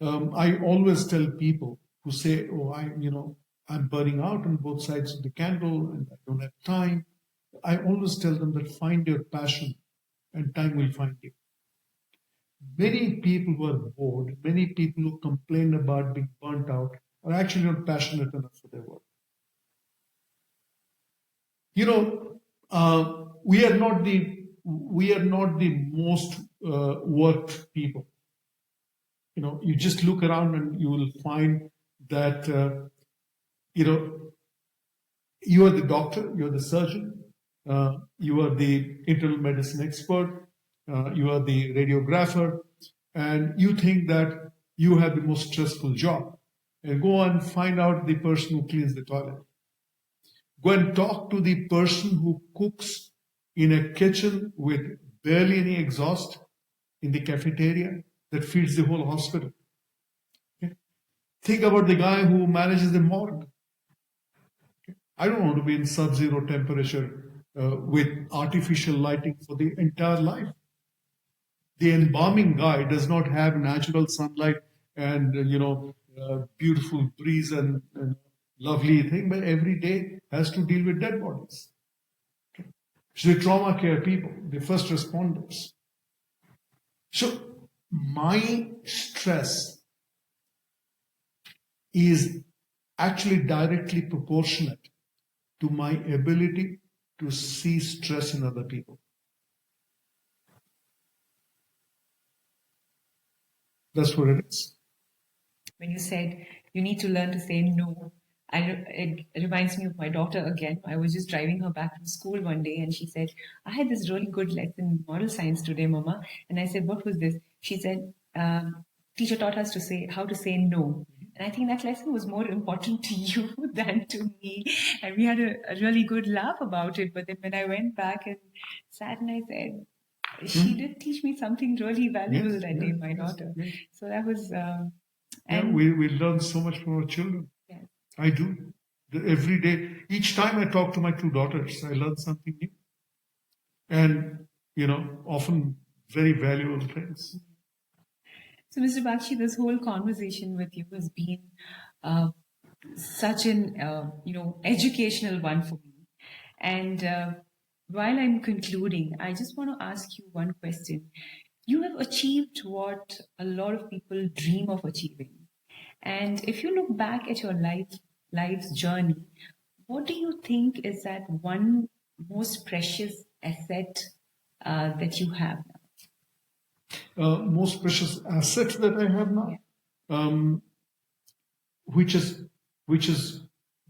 I always tell people who say, "Oh, I'm burning out on both sides of the candle and I don't have time." I always tell them that find your passion and time will find you. Many people who are bored, many people who complain about being burnt out are actually not passionate enough for their work. We are not the most worked people. You just look around and you will find that you are the doctor, you are the surgeon, you are the internal medicine expert, you are the radiographer, and you think that you have the most stressful job. And go and find out the person who cleans the toilet. Go and talk to the person who cooks in a kitchen with barely any exhaust in the cafeteria that feeds the whole hospital. Okay? Think about the guy who manages the morgue. Okay? I don't want to be in sub-zero temperature with artificial lighting for the entire life. The embalming guy does not have natural sunlight and beautiful breeze and lovely thing, but every day has to deal with dead bodies. Okay? So the trauma care people, the first responders. So my stress is actually directly proportionate to my ability to see stress in other people. That's what it is. When you said you need to learn to say no, it reminds me of my daughter again. I was just driving her back from school one day and she said, "I had this really good lesson in moral science today, Mama." And I said, "What was this?" She said, "Teacher taught us how to say no." And I think that lesson was more important to you than to me. And we had a really good laugh about it. But then when I went back and sat and I said, she did teach me something really valuable that day, my daughter. Yes. So that was... we learn so much from our children. Yes. I do. Every day, each time I talk to my two daughters, I learn something new. And, often very valuable things. So, Mr. Bagchi, this whole conversation with you has been such an, educational one for me. And while I'm concluding, I just want to ask you one question. You have achieved what a lot of people dream of achieving. And if you look back at your life's journey, what do you think is that one most precious asset that you have now? Most precious asset that I have now, which has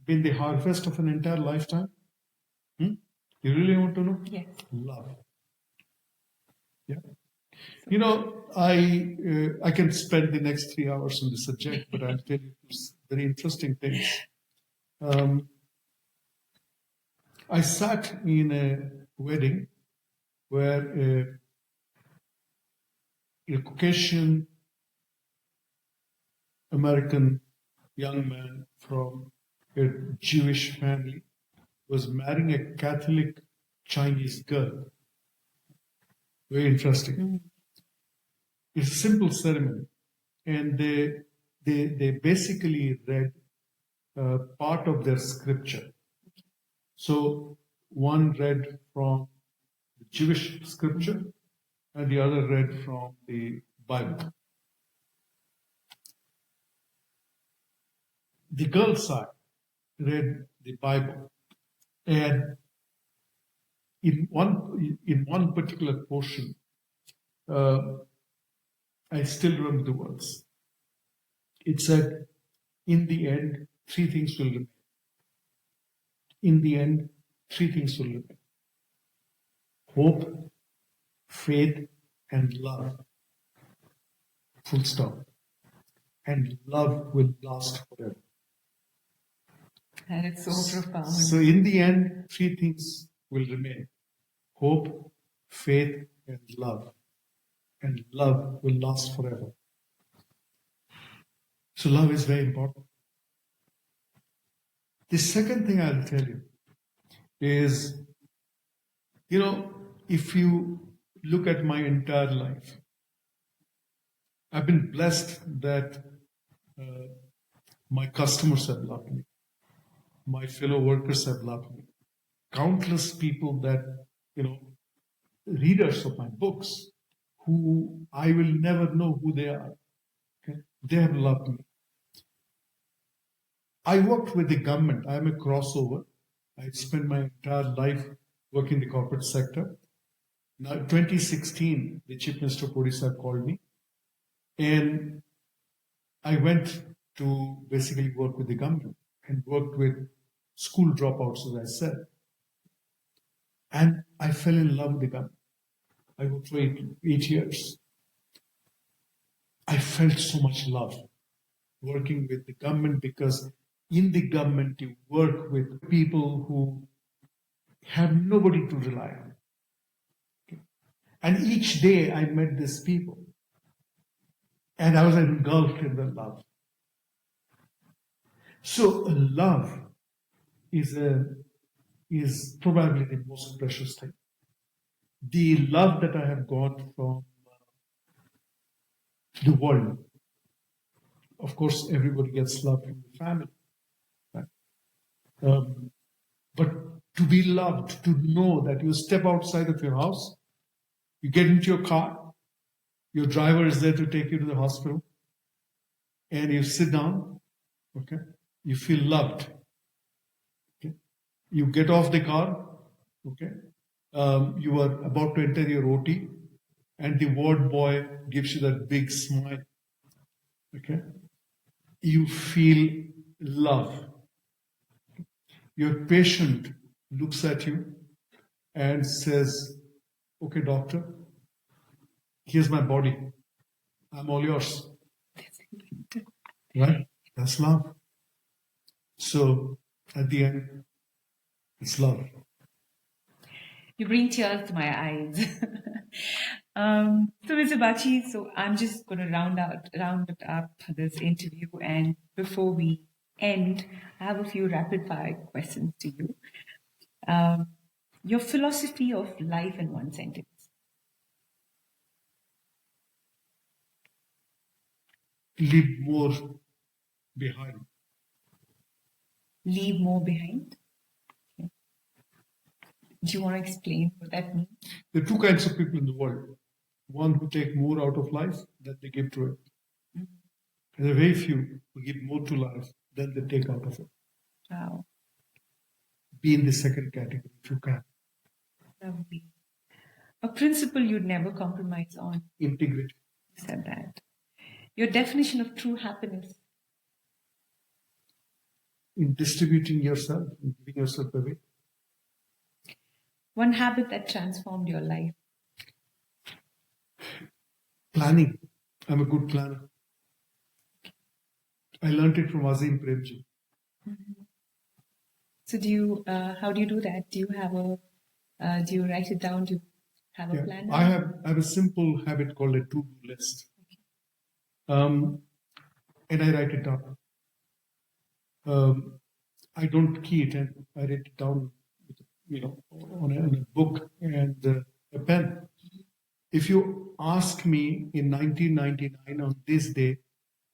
been the harvest of an entire lifetime. You really want to know? Yes. Love. Yeah. I can spend the next 3 hours on the subject, but I'll tell you very interesting things. I sat in a wedding where a Caucasian American young man from a Jewish family was marrying a Catholic Chinese girl. Very interesting. Mm. It's a simple ceremony, and they basically read part of their scripture. So one read from the Jewish scripture, and the other read from the Bible. The girl's side read the Bible, and in one particular portion, I still remember the words. It said, "In the end, three things will remain. In the end, three things will remain: hope, faith, and love. Full stop. And love will last forever." And it's so profound. So in the end, three things will remain: hope, faith, and love. And love will last forever. So love is very important. The second thing I'll tell you is, if you look at my entire life, I've been blessed that my customers have loved me. My fellow workers have loved me. Countless people that, readers of my books, who I will never know who they are. Okay? They have loved me. I worked with the government. I'm a crossover. I spent my entire life working in the corporate sector. Now, 2016, the Chief Minister of Odisha called me, and I went to basically work with the government and worked with school dropouts, as I said. And I fell in love with the government. I worked for 8 years. I felt so much love working with the government, because in the government you work with people who have nobody to rely on. Okay? And each day I met these people, and I was engulfed in the love. So love is probably the most precious thing. The love that I have got from the world. Of course, everybody gets love from the family. Right? But to be loved, to know that you step outside of your house, you get into your car, your driver is there to take you to the hospital, and you sit down, okay? You feel loved. Okay? You get off the car, okay? You are about to enter your OT, and the ward boy gives you that big smile. Okay? You feel love. Your patient looks at you and says, "Okay, doctor, here's my body. I'm all yours." Right? That's love. So at the end, it's love. You bring tears to my eyes. So, Mr. Bagchi, so I'm just going to round it up this interview, and before we end, I have a few rapid fire questions to you. Your philosophy of life in one sentence. Leave more behind. Leave more behind. Okay. Do you want to explain what that means? There are two kinds of people in the world. One who take more out of life than they give to it. Mm-hmm. And there are very few who give more to life than they take out of it. Wow. Be in the second category if you can. Lovely. A principle you'd never compromise on. Integrity. You said that. Your definition of true happiness. In distributing yourself, in giving yourself away. One habit that transformed your life. Planning. I'm a good planner. I learned it from Azim Premji. Mm-hmm. So do you? How do you do that? Do you have a? Do you write it down? Do you have a plan? I have a simple habit called a to-do list. Okay. And I write it down. I don't key it, and I write it down, on a book and a pen. If you ask me in 1999 on this day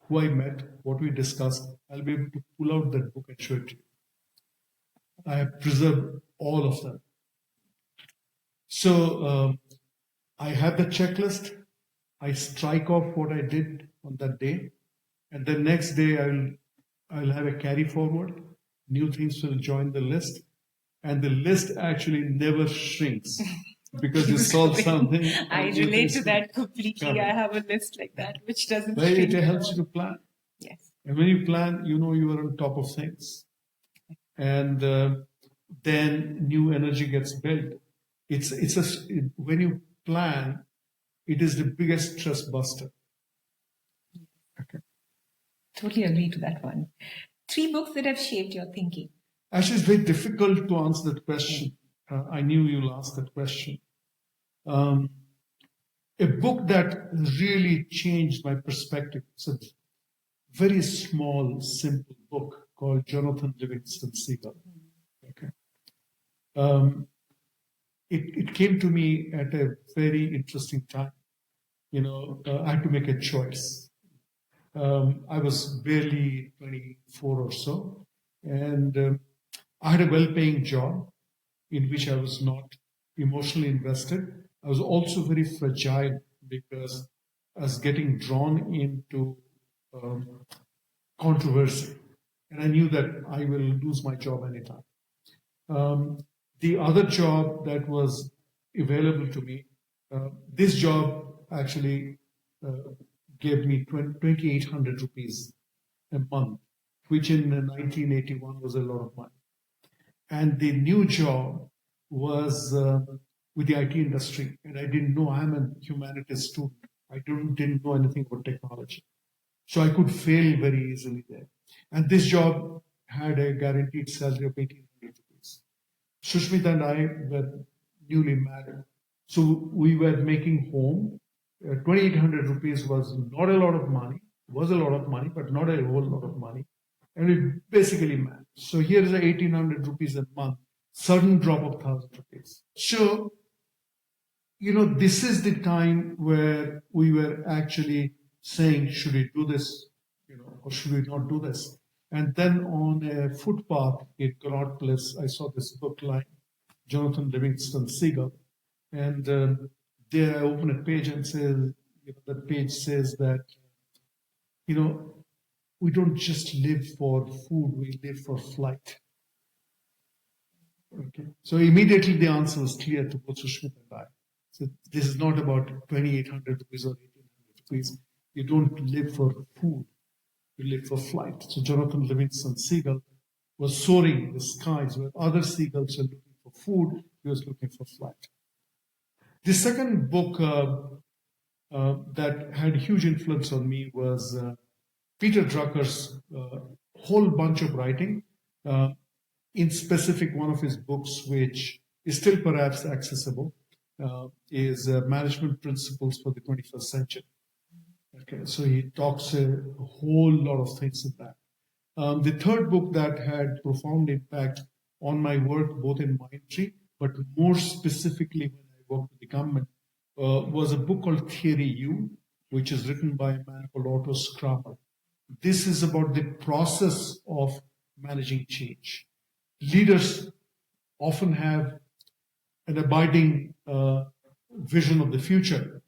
who I met, what we discussed, I'll be able to pull out that book and show it to you. I have preserved all of them. So I have the checklist. I strike off what I did on that day, and the next day I'll have a carry forward. New things will join the list, and the list actually never shrinks because you solve something. I relate to that completely. I have a list like that which doesn't shrink. It helps you to plan. Yes. And when you plan, you are on top of things, and then new energy gets built. When you plan, it is the biggest stress buster. Okay. Totally agree to that one. 3 books that have shaped your thinking. Actually, it's very difficult to answer that question. I knew you'll ask that question. A book that really changed my perspective. It's a very small, simple book called Jonathan Livingston Seagull. Okay. It came to me at a very interesting time. I had to make a choice. I was barely 24 or so, and I had a well-paying job in which I was not emotionally invested. I was also very fragile because I was getting drawn into controversy, and I knew that I will lose my job anytime. The other job that was available to me, this job actually gave me 2,800 rupees a month, which in 1981 was a lot of money. And the new job was with the IT industry, and I didn't know. I'm a humanities student. I didn't know anything about technology. So I could fail very easily there. And this job had a guaranteed salary of 1,800 rupees. Sushmita and I were newly married. So we were making home. 2,800 rupees was not a lot of money, was a lot of money, but not a whole lot of money. And we basically managed. So here is 1,800 rupees a month, sudden drop of 1,000 rupees. So, this is the time where we were actually saying, should we do this, or should we not do this? And then on a footpath in Connaught Place, I saw this book line, Jonathan Livingston Seagull. And there I open a page and says, that page says that, we don't just live for food, we live for flight. Okay. So immediately the answer was clear to both Sushmita and I. So this is not about 2,800 rupees or 1,800 rupees. You don't live for food, you live for flight. So Jonathan Livingston Seagull was soaring the skies where other seagulls were looking for food, he was looking for flight. The second book that had huge influence on me was Peter Drucker's whole bunch of writing. In specific, one of his books, which is still perhaps accessible, is Management Principles for the 21st Century. Okay, so he talks a whole lot of things in that. The third book that had profound impact on my work, both in Mindtree, but more specifically when I worked with the government, was a book called Theory U, which is written by a man called Otto Scharmer. This is about the process of managing change. Leaders often have an abiding vision of the future.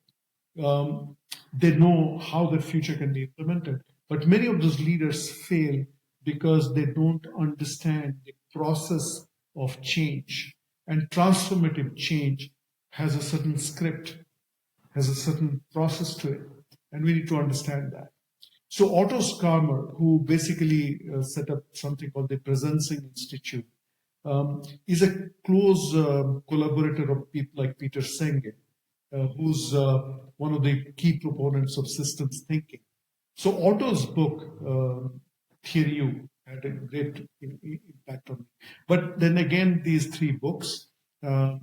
They know how the future can be implemented, but many of those leaders fail because they don't understand the process of change. And transformative change has a certain script, has a certain process to it, and we need to understand that. So Otto Scharmer, who basically set up something called the Presencing Institute, is a close collaborator of people like Peter Senge, who's one of the key proponents of systems thinking. So Otto's book, Theory U, had a great impact on me. But then again, these 3 books are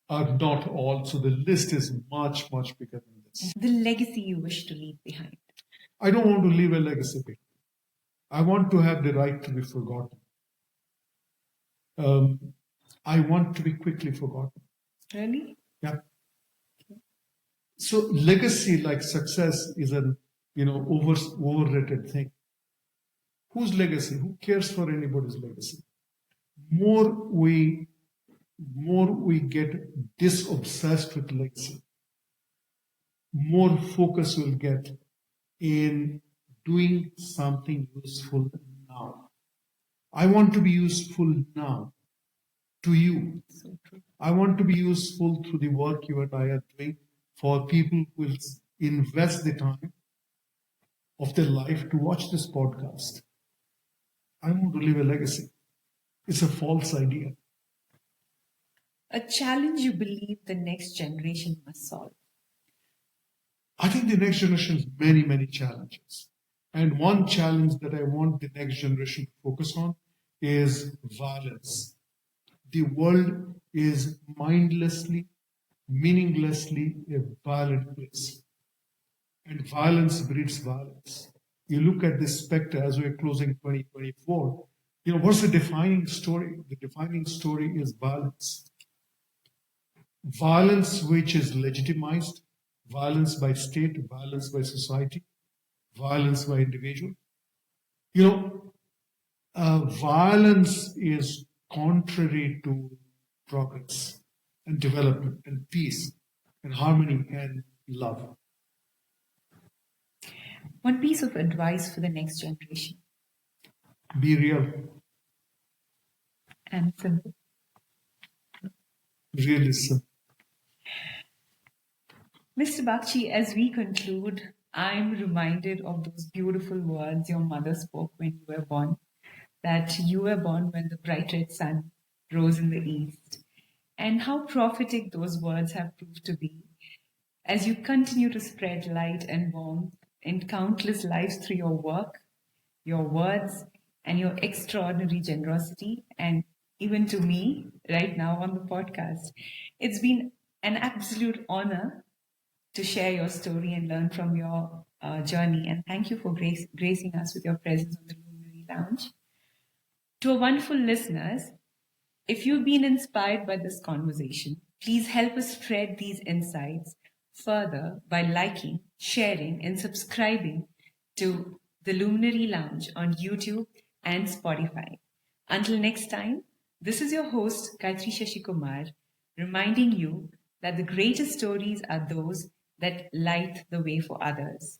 not all, so the list is much, much bigger than this. The legacy you wish to leave behind. I don't want to leave a legacy behind. I want to have the right to be forgotten. I want to be quickly forgotten. Really? Yeah. So legacy, like success, is an overrated thing. Whose legacy? Who cares for anybody's legacy? More we get disobsessed with legacy, more focus we'll get in doing something useful now. I want to be useful now to you. So true. I want to be useful through the work you and I are doing for people who will invest the time of their life to watch this podcast. I want to leave a legacy. It's a false idea. A challenge you believe the next generation must solve. I think the next generation has many, many challenges. And one challenge that I want the next generation to focus on is violence. The world is mindlessly, meaninglessly a violent place. And violence breeds violence. You look at this specter as we're closing 2024, what's the defining story? The defining story is violence. Violence which is legitimized, violence by state, violence by society, violence by individual. Violence is contrary to progress and development and peace and harmony and love. One piece of advice for the next generation. Be real. And simple. Really simple. Mr. Bagchi, as we conclude, I'm reminded of those beautiful words your mother spoke when you were born, that you were born when the bright red sun rose in the east, and how prophetic those words have proved to be as you continue to spread light and warmth in countless lives through your work, your words, and your extraordinary generosity, and even to me right now on the podcast. It's been an absolute honor to share your story and learn from your journey. And thank you for gracing us with your presence on the Luminary Lounge. To our wonderful listeners, if you've been inspired by this conversation, please help us spread these insights further by liking, sharing, and subscribing to the Luminary Lounge on YouTube and Spotify. Until next time, this is your host, Gayatri Sasikumar, reminding you that the greatest stories are those that light the way for others.